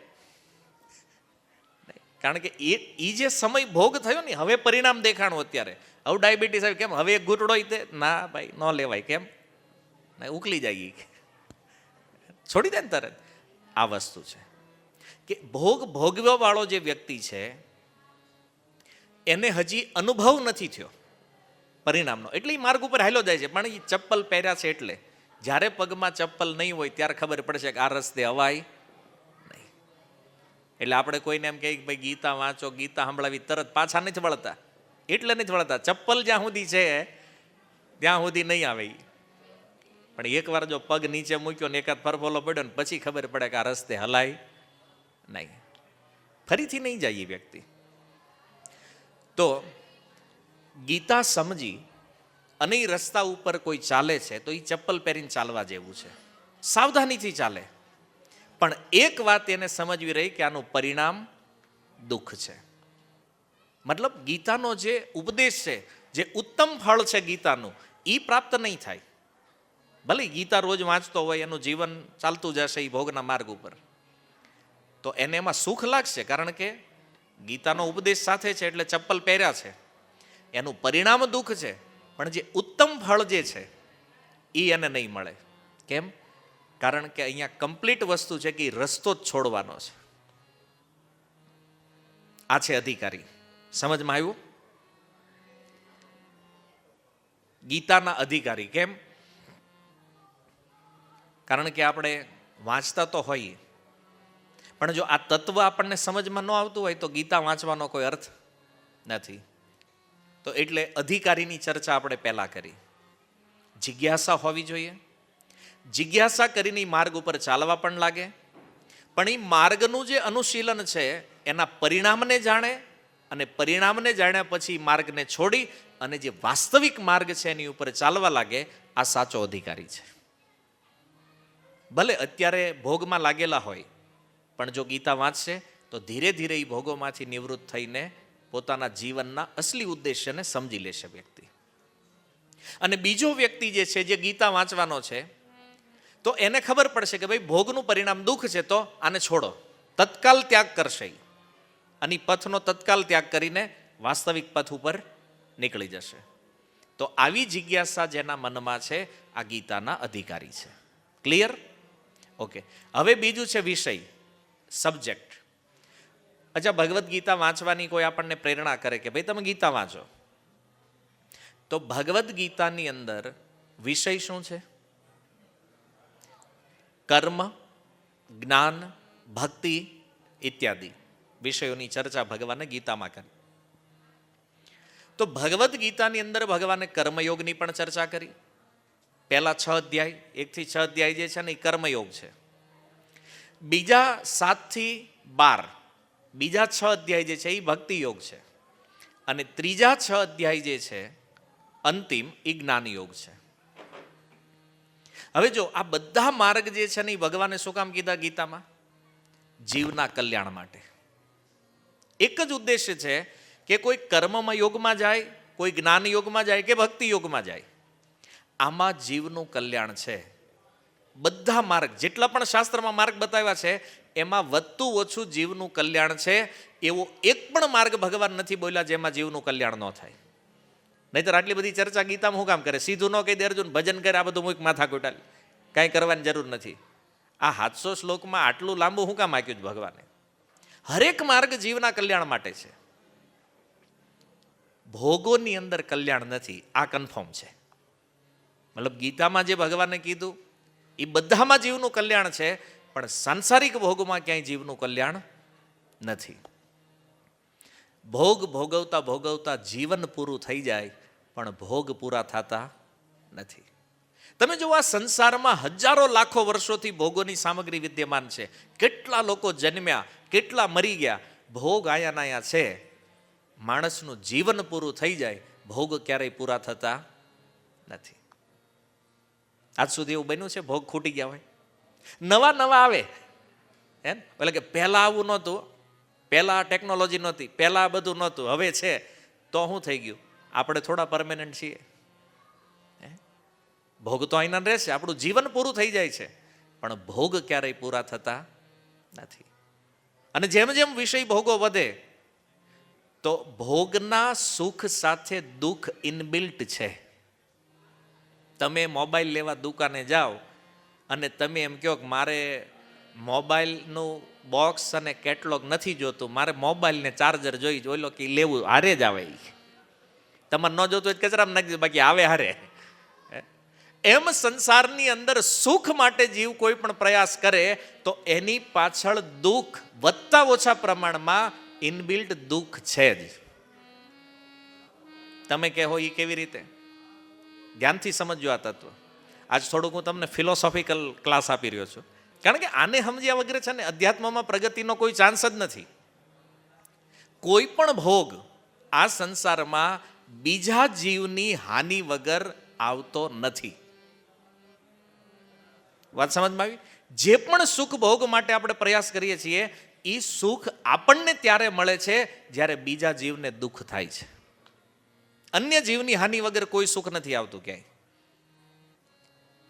કારણ કે એ જે સમય ભોગ થયો ને, હવે પરિણામ દેખાણું. અત્યારે હવે ડાયાબિટીસ આવી, કેમ? હવે એક ઘૂંટડો તે ના ભાઈ ન લેવાય, કેમ? ના, ઉકલી જાય, છોડી દે ને તરત. આ વસ્તુ છે કે ભોગ ભોગવવા વાળો જે વ્યક્તિ છે એને હજી અનુભવ નથી થયો પરિણામનો, એટલે એ માર્ગ ઉપર હાલ્યો જાય છે. પણ એ ચપ્પલ પહેર્યા છે એટલે જ્યારે પગમાં ચપ્પલ નહીં હોય ત્યારે ખબર પડશે કે આ રસ્તે અવાય નહીં. એટલે આપણે કોઈને એમ કહીએ કે ભાઈ ગીતા વાંચો, ગીતા સંભળાવી, તરત પાછા નથી વળતા. એટલે નથી વળતા, ચપ્પલ જ્યાં સુધી છે ત્યાં સુધી નહીં આવે. પણ એકવાર જો પગ નીચે મૂક્યો ને એકાદ ફરફોલો પડ્યો ને પછી ખબર પડે કે આ રસ્તે હલાય નહીં, ફરીથી નહીં જાય એ વ્યક્તિ. તો ગીતા સમજી અને એ રસ્તા ઉપર કોઈ ચાલે છે તો એ ચપ્પલ પહેરીને ચાલવા જેવું છે, સાવધાનીથી ચાલે. પણ એક વાત એને સમજવી રહી કે આનું પરિણામ દુઃખ છે. મતલબ ગીતાનો જે ઉપદેશ છે, જે ઉત્તમ ફળ છે ગીતાનું, એ પ્રાપ્ત નહીં થાય. ભલે ગીતા રોજ વાંચતો હોય, એનું જીવન ચાલતું જશે એ ભોગના માર્ગ ઉપર, તો એને એમાં સુખ લાગશે કારણ કે ગીતાનો ઉપદેશ સાથે છે એટલે ચપ્પલ પહેર્યા છે. એનું પરિણામ દુઃખ છે, પણ જે ઉત્તમ ફળ જે છે એ એને નહીં મળે. કેમ? કારણ કે અહીંયા કમ્પ્લીટ વસ્તુ છે કે રસ્તો જ છોડવાનો છે. આ છે અધિકારી. સમજમાં આવ્યું? ગીતાના અધિકારી. કેમ? કારણ કે આપણે વાંચતા તો હોઈએ, પણ જો આ તત્વ આપણને સમજમાં ન આવતું હોય તો ગીતા વાંચવાનો કોઈ અર્થ નથી. તો એટલે અધિકારીની ચર્ચા આપણે પહેલા કરી. જિજ્ઞાસા હોવી જોઈએ. જિજ્ઞાસા કરીને માર્ગ ઉપર ચાલવા પણ લાગે, પણ એ માર્ગનું જે અનુશીલન છે એના પરિણામને જાણે, અને પરિણામને જાણ્યા પછી માર્ગને છોડી અને જે વાસ્તવિક માર્ગ છે એની ઉપર ચાલવા લાગે. આ સાચો અધિકારી છે. ભલે અત્યારે ભોગમાં લાગેલા હોય, પણ જો ગીતા વાંચશે તો ધીરે ધીરે એ ભોગોમાંથી નિવૃત્ત થઈને પોતાના જીવનના અસલી ઉદ્દેશ્યને સમજી લેશે વ્યક્તિ. અને બીજો વ્યક્તિ જે છે, જે ગીતા વાંચવાનો છે, તો એને ખબર પડશે કે ભાઈ ભોગનું પરિણામ દુઃખ છે, તો આને છોડો, તત્કાલ ત્યાગ કરશે. અને ઈ પથનો તત્કાલ ત્યાગ કરીને વાસ્તવિક પથ ઉપર નીકળી જશે. તો આવી જિજ્ઞાસા જેના મનમાં છે આ ગીતાના અધિકારી છે. ક્લિયર? ઓકે. હવે બીજું છે વિષય, સબ્જેક્ટ. અચ્છા, ભગવદ્ ગીતા વાંચવાની કોઈ આપણને પ્રેરણા કરે કે ભાઈ તમે ગીતા વાંચો, તો ભગવદ્ ગીતાની અંદર વિષય શું છે? કર્મ, જ્ઞાન, ભક્તિ ઇત્યાદિ વિષયોની ચર્ચા ભગવાને ગીતામાં કરી. તો ભગવદ્ ગીતાની અંદર ભગવાને કર્મયોગની પણ ચર્ચા કરી. પહેલા 6 અધ્યાય, 1 થી 6 અધ્યાય જે છે ને એ કર્મયોગ છે. બીજા 7 થી 12 બીજા 6 અધ્યાય જે છે એ ભક્તિ યોગ છે. અને ત્રીજા 6 અધ્યાય જે છે અંતિમ એ જ્ઞાન યોગ છે. હવે જો આ બધા માર્ગ જે છે ને એ ભગવાને શું કામ કીધા ગીતામાં? જીવના કલ્યાણ માટે. એક જ ઉદ્દેશ્ય છે કે કોઈ કર્મમાં યોગમાં જાય, કોઈ જ્ઞાન યોગમાં જાય કે ભક્તિ યોગમાં જાય, આમાં જીવનું કલ્યાણ છે. બધા માર્ગ જેટલા પણ શાસ્ત્રમાં માર્ગ બતાવ્યા છે એમાં વધતું ઓછું જીવનું કલ્યાણ છે. એવો એક પણ માર્ગ ભગવાન નથી બોલ્યા જેમાં જીવનું કલ્યાણ ન થાય. નહીંતર આટલી બધી ચર્ચા ગીતામાં શું કામ કરે? સીધું ન કહી દે અર્જુન ભજન કરે, આ બધું મૂક માથા કુટાલ, કાંઈ કરવાની જરૂર નથી. આ 700 શ્લોકમાં આટલું લાંબુ શું કામ આપ્યું છે ભગવાને? હરેક માર્ગ જીવના કલ્યાણ માટે છે. ભોગોની અંદર કલ્યાણ નથી, આ કન્ફર્મ છે. મતલબ ગીતામાં જે ભગવાને કીધું એ બધામાં જીવનું કલ્યાણ છે, પણ સાંસારિક ભોગમાં ક્યાંય જીવનું કલ્યાણ નથી. ભોગ ભોગવતા ભોગવતા જીવન પૂરું થઈ જાય પણ ભોગ પૂરા થતા નથી. તમે જો આ સંસારમાં હજારો લાખો વર્ષોથી ભોગોની સામગ્રી વિદ્યમાન છે. કેટલા લોકો જન્મ્યા, કેટલા મરી ગયા, ભોગ આયા નાયા છે. માણસનું જીવન પૂરું થઈ જાય, ભોગ ક્યારેય પૂરા થતા નથી. આજ સુધી એવું બન્યું છે ભોગ ખૂટી ગયા હોય? નવા નવા આવે એમ, એટલે કે પહેલા આવું નહોતું, પહેલા ટેકનોલોજી નહોતી, પહેલા આ બધું નહોતું, હવે છે. તો શું થઈ ગયું? આપણે થોડા પરમેનન્ટ છીએ? ભોગ તો અહીંના રહેશે, આપણું જીવન પૂરું થઈ જાય છે, પણ ભોગ ક્યારેય પૂરા થતા નથી. અને જેમ જેમ વિષય ભોગો વધે તો ભોગના સુખ સાથે દુઃખ ઇનબિલ્ટ છે. તમે મોબાઈલ લેવા દુકાને જાઓ અને તમે એમ કહો કે મારે મોબાઈલનું બોક્સ અને કેટલોગ નથી જોતું, મારે મોબાઈલને ચાર્જર જોઈ, જોઈ લો કે લેવું હારે જ આવે. તમારે ન જોતું હોય કચરામાં નાખી દો, બાકી આવે હારે. એમ સંસારની અંદર સુખ માટે જીવ કોઈ પણ પ્રયાસ કરે તો એની પાછળ દુઃખ વધતા ઓછા પ્રમાણમાં ઇનબિલ્ટ દુઃખ છે જ. તમે કહો એ કેવી રીતે? ધ્યાનથી સમજો આ તત્વ. આજ થોડુંક હું તમને ફિલોસોફિકલ ક્લાસ આપી રહ્યો છું, કારણ કે આને સમજ્યા વગર છે ને અધ્યાત્મમાં પ્રગતિનો કોઈ ચાન્સ જ નથી. કોઈ પણ ભોગ આ સંસારમાં બીજા જીવની હાનિ વગર આવતો નથી. વાત સમજમાં આવી? જે પણ સુખ ભોગ માટે આપણે પ્રયાસ કરીએ છીએ એ સુખ આપણને ત્યારે મળે છે જ્યારે બીજા જીવને દુઃખ થાય છે. અન્ય જીવની હાનિ વગર કોઈ સુખ નથી આવતું ક્યાંય.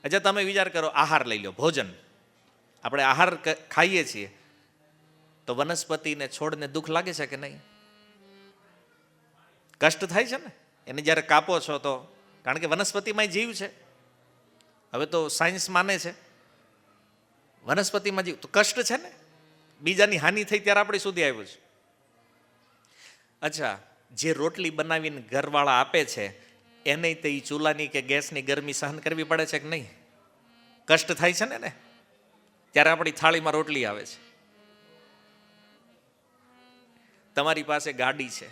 અચ્છા, તમે વિચાર કરો, આહાર લઈ લો, ભોજન. આપણે આહાર ખાઈએ છીએ તો વનસ્પતિને છોડને દુઃખ લાગે છે કે નહીં? કષ્ટ થાય છે ને એને જ્યારે કાપો છો તો, કારણ કે વનસ્પતિમાં જીવ છે. હવે તો સાયન્સ માને છે વનસ્પતિમાં જીવ તો કષ્ટ છે ને, બીજાની હાનિ થઈ ત્યારે આપણી સુધી આવ્યું છે. અચ્છા, જે રોટલી બનાવીને ઘરવાળા આપે છે એને તો એ ચૂલાની કે ગેસની ગરમી સહન કરવી પડે છે કે નહીં? કષ્ટ થાય છે ને ત્યારે આપણી થાળીમાં રોટલી આવે છે. તમારી પાસે ગાડી છે,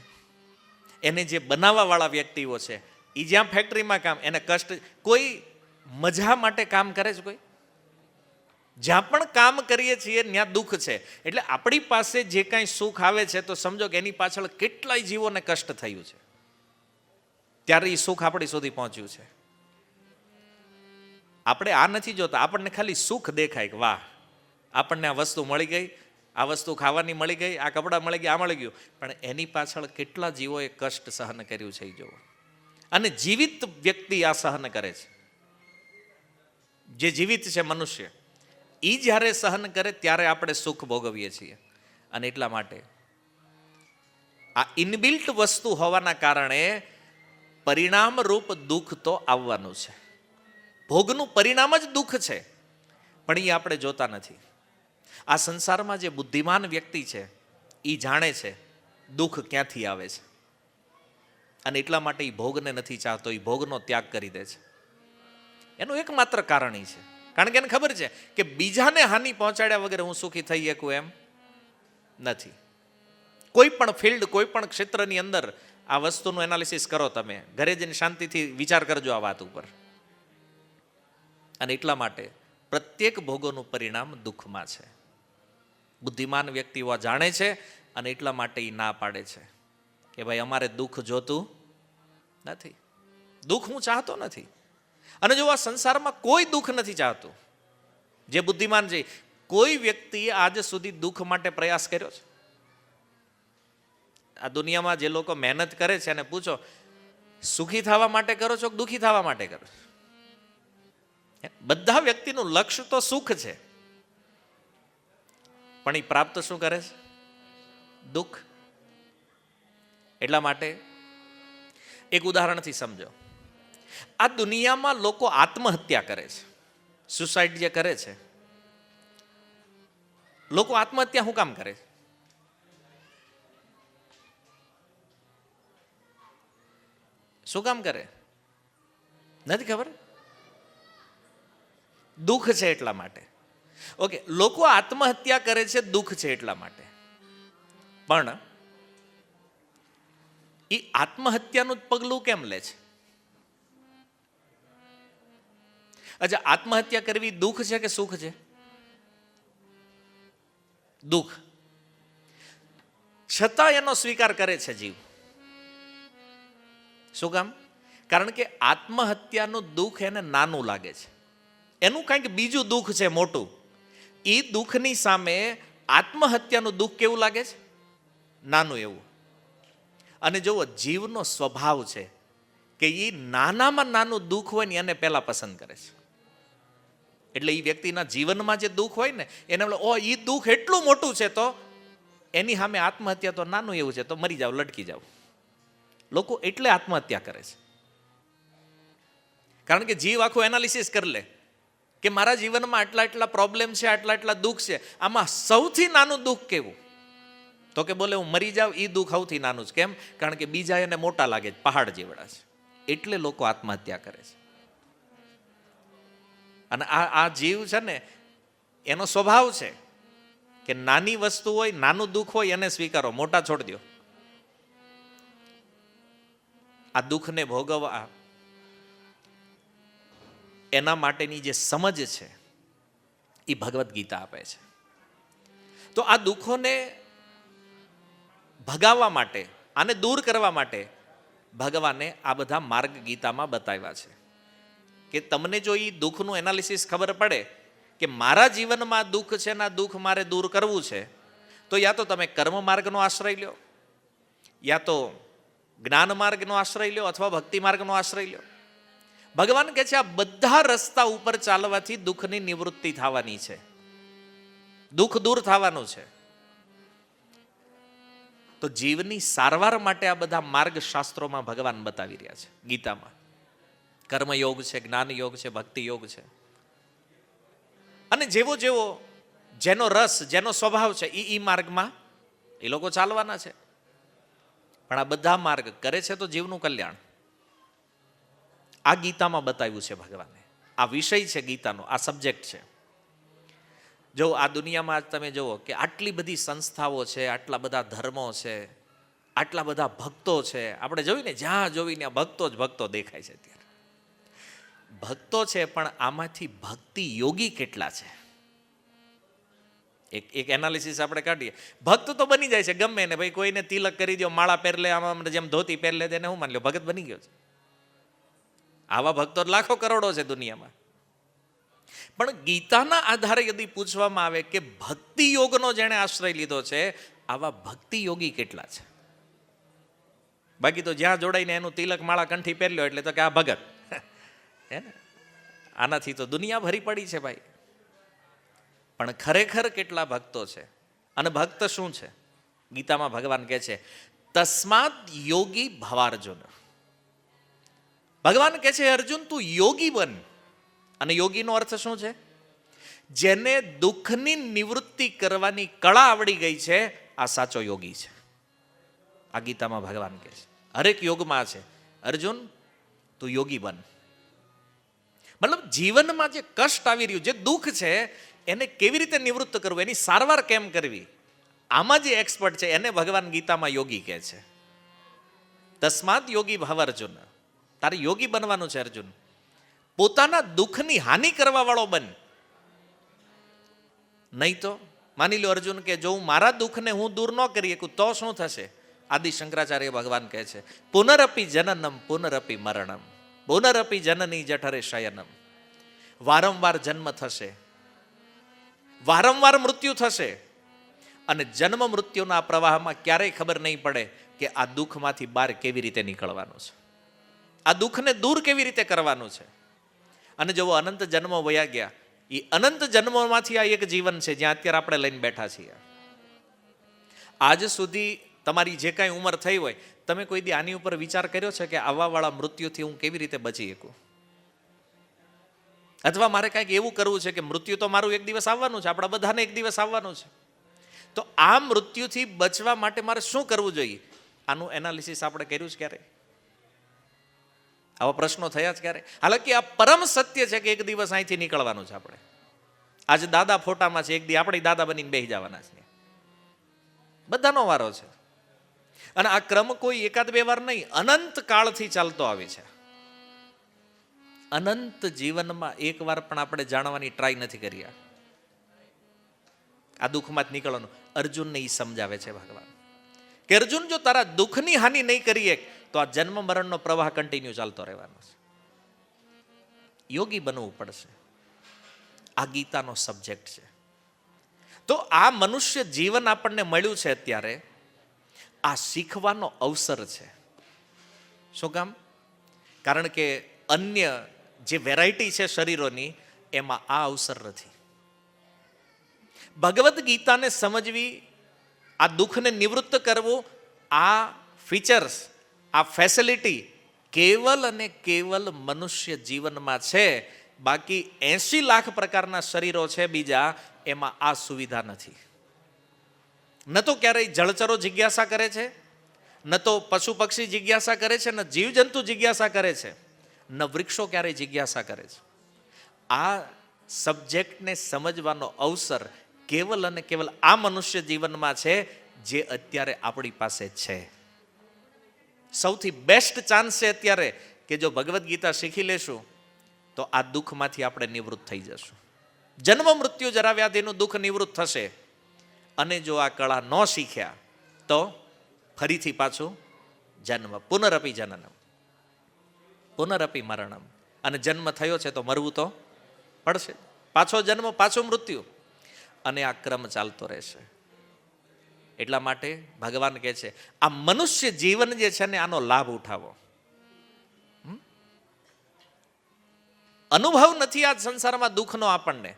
એને જે બનાવવા વાળા વ્યક્તિઓ છે એ જ્યાં ફેક્ટરીમાં કામ, એને કષ્ટ, કોઈ મજા માટે કામ કરે છે કોઈ? જ્યાં પણ કામ કરીએ છીએ ત્યાં દુઃખ છે. એટલે આપણી પાસે જે કાંઈ સુખ આવે છે તો સમજો કે એની પાછળ કેટલાય જીવોને કષ્ટ થયું છે, ત્યારે એ સુખ આપણી સુધી પહોંચ્યું છે. આપણે આ નથી જોતા, આપણને ખાલી સુખ દેખાય કે વાહ આપણને આ વસ્તુ મળી ગઈ, આ વસ્તુ ખાવાની મળી ગઈ, આ કપડાં મળી ગયા, આ મળી ગયું, પણ એની પાછળ કેટલા જીવોએ કષ્ટ સહન કર્યું છે એ જોવો. અને જીવિત વ્યક્તિ આ સહન કરે છે, જે જીવિત છે મનુષ્ય, એ જ્યારે સહન કરે ત્યારે આપણે સુખ ભોગવીએ છીએ. અને એટલા માટે આ ઇનબિલ્ટ વસ્તુ હોવાના કારણે પરિણામ રૂપ દુઃખ તો આવવાનું છે. ભોગનું પરિણામ જ દુઃખ છે, પણ એ આપણે જોતા નથી. આ સંસારમાં જે બુદ્ધિમાન વ્યક્તિ છે એ જાણે છે દુઃખ ક્યાંથી આવે છે, અને એટલા માટે એ ભોગને નથી ચાહતો, એ ભોગનો ત્યાગ કરી દે છે. એનું એકમાત્ર કારણ એ છે, કારણ કે એને ખબર છે કે બીજાને હાનિ પહોંચાડ્યા વગર હું સુખી થઈ શકું એમ નથી. કોઈ પણ ફિલ્ડ, કોઈ પણ ક્ષેત્રની અંદર આ વસ્તુનું એનાલિસિસ કરો, તમે ઘરે જઈને શાંતિથી વિચાર કરજો આ વાત ઉપર. અને એટલા માટે પ્રત્યેક ભોગોનું પરિણામ દુઃખમાં છે. બુદ્ધિમાન વ્યક્તિઓ આ જાણે છે, અને એટલા માટે એ ના પાડે છે કે ભાઈ અમારે દુઃખ જોતું નથી, દુઃખ હું ચાહતો નથી. અને જો આ સંસારમાં કોઈ દુઃખ નથી ચાહતું, જે બુદ્ધિમાન છે, કોઈ વ્યક્તિએ આજ સુધી દુઃખ માટે પ્રયાસ કર્યો છે? આ દુનિયામાં જે લોકો મહેનત કરે છે એને પૂછો, સુખી થવા માટે કરો છો કે દુઃખી થવા માટે કરો છો? બધા વ્યક્તિનું લક્ષ્ય તો સુખ છે, પણ એ પ્રાપ્ત શું કરે છે? દુઃખ. એટલા માટે એક ઉદાહરણથી સમજો. આ દુનિયામાં લોકો આત્મહત્યા કરે છે, સુસાઇડ જે કરે છે, લોકો આત્મહત્યા શું કામ કરે છે? શું કામ કરે? નથી ખબર? દુઃખ છે એટલા માટે. ઓકે, લોકો આત્મહત્યા કરે છે દુઃખ છે એટલા માટે, પણ એ આત્મહત્યાનું પગલું કેમ લે છે? અચ્છા, આત્મહત્યા કરવી દુઃખ છે કે સુખ છે? દુઃખ. છતાં એનો સ્વીકાર કરે છે જીવ. શું કામ? કારણ કે આત્મહત્યાનું દુઃખ એને નાનું લાગે છે. એનું કંઈક બીજું દુઃખ છે મોટું. એ દુઃખની સામે આત્મહત્યાનું દુઃખ કેવું લાગે છે? નાનું એવું. અને જુઓ, જીવનો સ્વભાવ છે કે એ નાનામાં નાનું દુઃખ હોય ને એને પહેલા પસંદ કરે છે. એટલે એ વ્યક્તિના જીવનમાં જે દુઃખ હોય ને એને એ દુઃખ એટલું મોટું છે, તો એની સામે આત્મહત્યા તો નાનું એવું છે, તો મરી જાવ, લટકી જાવ. લોકો એટલે આત્મહત્યા કરે છે, કારણ કે જીવ આખું એનાલિસિસ કરી લે કે મારા જીવનમાં આટલા એટલા પ્રોબ્લેમ છે, આટલા એટલા દુઃખ છે, આમાં સૌથી નાનું દુઃખ કેવું? તો કે બોલે હું મરી જાવ, એ દુઃખ સૌથી નાનું છે. કેમ? કારણ કે બીજા એને મોટા લાગે છે, પહાડ જેવડા છે. એટલે લોકો આત્મહત્યા કરે છે. અને આ જીવ છે ને, એનો સ્વભાવ છે કે નાની વસ્તુ હોય, નાનું દુઃખ હોય એને સ્વીકારો, મોટા છોડી દો. આ દુઃખને ભોગવવા એના માટેની જે સમજ છે એ ભગવદ્ ગીતા આપે છે. તો આ દુઃખોને ભગાવવા માટે, આને દૂર કરવા માટે ભગવાને આ બધા માર્ગ ગીતામાં બતાવ્યા છે કે તમને જો એ દુઃખનું એનાલિસિસ ખબર પડે કે મારા જીવનમાં દુઃખ છે ને આ દુઃખ મારે દૂર કરવું છે, તો યા તો તમે કર્મ માર્ગનો આશ્રય લ્યો, યા તો જ્ઞાન માર્ગનો આશ્રય લ્યો, અથવા ભક્તિ માર્ગનો આશ્રય લ્યો. ભગવાન કહે છે આ બધા રસ્તા ઉપર ચાલવાથી દુઃખની નિવૃત્તિ થવાની છે, દુઃખ દૂર થવાનું છે. તો જીવની સારવાર માટે આ બધા માર્ગ શાસ્ત્રોમાં ભગવાન બતાવી રહ્યા છે ગીતામાં. કર્મયોગ છે, જ્ઞાન યોગ છે, ભક્તિ યોગ છે. અને જેવો જેવો જેનો રસ, જેનો સ્વભાવ છે એ માર્ગમાં એ લોકો ચાલવાના છે. પણ આ બધા માર્ગ કરે છે તો જીવનું કલ્યાણ. આ ગીતામાં બતાવ્યું છે ભગવાને. આ વિષય છે ગીતાનો, આ સબ્જેક્ટ છે. જો આ દુનિયામાં તમે જુઓ કે આટલી બધી સંસ્થાઓ છે, આટલા બધા ધર્મો છે, આટલા બધા ભક્તો છે. આપણે જોઈને જ્યાં જોઈને ભક્તો જ ભક્તો દેખાય છે અત્યારે. ભક્તો છે, પણ આમાંથી ભક્તિ યોગી કેટલા છે? એક એનાલિસિસ આપણે કાઢીએ. ભક્ત તો બની જાય છે ગમે ને, ભાઈ કોઈને તિલક કરી દો, માળા પહેર લે, આમ જેમ ધોતી પહેર લે, તેને હું માની લો ભગત બની ગયો છે. આવા ભક્તો લાખો કરોડો છે દુનિયામાં. પણ ગીતાના આધારે યદિ પૂછવામાં આવે કે ભક્તિ યોગનો જેણે આશ્રય લીધો છે, આવા ભક્તિ યોગી કેટલા છે? બાકી તો જ્યાં જોડાઈને એનું તિલક માળા કંઠી પહેર્યો એટલે તો કે આ ભગત હે ને. આનાથી તો દુનિયા ભરી પડી છે ભાઈ. પણ ખરેખર કેટલા ભક્તો છે? અને ભક્ત શું છે? ગીતામાં ભગવાન કહે છે તસ્માત યોગી ભવાર્જુન. ભગવાન કહે છે અર્જુન તું યોગી બન. અને યોગીનો અર્થ શું છે? જેને દુઃખની નિવૃત્તિ કરવાની કળા આવડી ગઈ છે, આ સાચો યોગી છે. આ ગીતામાં ભગવાન કહે છે, હરેક યોગમાં છે, અર્જુન તું યોગી બન. મતલબ જીવનમાં જે કષ્ટ આવી રહ્યું, જે દુઃખ છે, એને કેવી રીતે નિવૃત્ત કરવું, એની સારવાર કેમ કરવી, આમાં જે એક્સપર્ટ છે એને ભગવાન ગીતામાં યોગી કહે છે. તસ્માત યોગી ભવ અર્જુન. તારે યોગી બનવાનું છે અર્જુન. પોતાના દુઃખની હાનિ કરવા વાળો બન. નહીં તો માની લો અર્જુન કે જો હું મારા દુઃખને હું દૂર ન કરી શકું તો શું થશે? આદિ શંકરાચાર્ય ભગવાન કહે છે પુનરપી જનનમ પુનરપી મરણમ પુનરપી જનની જઠરે શયનમ. વારંવાર જન્મ થશે, વારંવાર મૃત્યુ થશે, અને જન્મ મૃત્યુના પ્રવાહમાં ક્યારેય ખબર નહીં પડે કે આ દુઃખમાંથી બહાર કેવી રીતે નીકળવાનું છે, આ દુઃખને દૂર કેવી રીતે કરવાનું છે. અને જો અનંત જન્મો વયા ગયા, એ અનંત જન્મોમાંથી આ એક જીવન છે જ્યાં અત્યારે આપણે લઈને બેઠા છીએ. આજ સુધી તમારી જે કાંઈ ઉંમર થઈ હોય, તમે કોઈ દી આની ઉપર વિચાર કર્યો છે કે આવવાવાળા મૃત્યુથી હું કેવી રીતે બચી શકું? અથવા મારે કાંઈક એવું કરવું છે કે મૃત્યુ તો મારું એક દિવસ આવવાનું છે, આપણા બધાને એક દિવસ આવવાનું છે, તો આ મૃત્યુથી બચવા માટે મારે શું કરવું જોઈએ? આનું એનાલિસિસ આપણે કર્યું છે ક્યારે? આવા પ્રશ્નો થયા જ ક્યારે? હાલાકી આ પરમ સત્ય છે કે એક દિવસ અહીંથી નીકળવાનું છે આપણે. આજે દાદા ફોટામાં છે, એક દી આપણે દાદા બનીને બેસી જવાના છે. બધાનો વારો છે. અને આ ક્રમ કોઈ એકાદ બે વાર નહીં, અનંત કાળથી ચાલતો આવે છે. અનંત જીવનમાં એક વાર પણ આપણે જાણવાની ટ્રાય નથી કરી. આ દુઃખમાં જ નીકળવાનું. અર્જુનને એ સમજાવે છે ભગવાન કે અર્જુન જો તારા દુઃખની હાનિ નહીં કરીએ તો આ જન્મ મરણનો પ્રવાહ કન્ટિન્યુ ચાલતો રહેવાનો છે. યોગી બનવું પડશે. આ ગીતાનો સબ્જેક્ટ છે. તો આ મનુષ્ય જીવન આપણને મળ્યું છે અત્યારે, આ શીખવાનો અવસર છે. શું કામ? કારણ કે અન્ય જે વેરાયટી છે શરીરોની, એમાં આ અવસર નથી. ભગવદ્ ગીતાને સમજવી, આ દુઃખને નિવૃત્ત કરવું, આ ફીચર્સ, આ ફેસિલિટી કેવલ અને કેવલ મનુષ્ય જીવનમાં છે. બાકી 80 લાખ પ્રકારના શરીરો છે બીજા, એમાં આ સુવિધા નથી. ન તો ક્યારેય જળચરો જિજ્ઞાસા કરે છે, ન તો પશુ પક્ષી જિજ્ઞાસા કરે છે, ન જીવજંતુ જિજ્ઞાસા કરે છે, ન વૃક્ષો ક્યારેય જિજ્ઞાસા કરે છે. આ સબ્જેક્ટને સમજવાનો અવસર કેવલ અને કેવલ આ મનુષ્ય જીવનમાં છે, જે અત્યારે આપણી પાસે છે. સૌથી બેસ્ટ ચાન્સ છે અત્યારે કે જો ભગવદ્ ગીતા શીખી લેશું તો આ દુઃખમાંથી આપણે નિવૃત્ત થઈ જશું. જન્મ મૃત્યુ જરા વ્યાધિનું દુઃખ નિવૃત્ત થશે. અને જો આ કળા ન શીખ્યા તો ફરીથી પાછું જન્મ, પુનરપી જનનમ પુનરપી મરણમ. અને જન્મ થયો છે તો મરવું તો પડશે. પાછો જન્મ, પાછું મૃત્યુ, અને આ ક્રમ ચાલતો રહેશે. એટલા માટે ભગવાન કહે છે આ મનુષ્ય જીવન જે છે ને, આનો લાભ ઉઠાવો. અનુભવ નથી આ સંસારમાં દુઃખનો આપણને.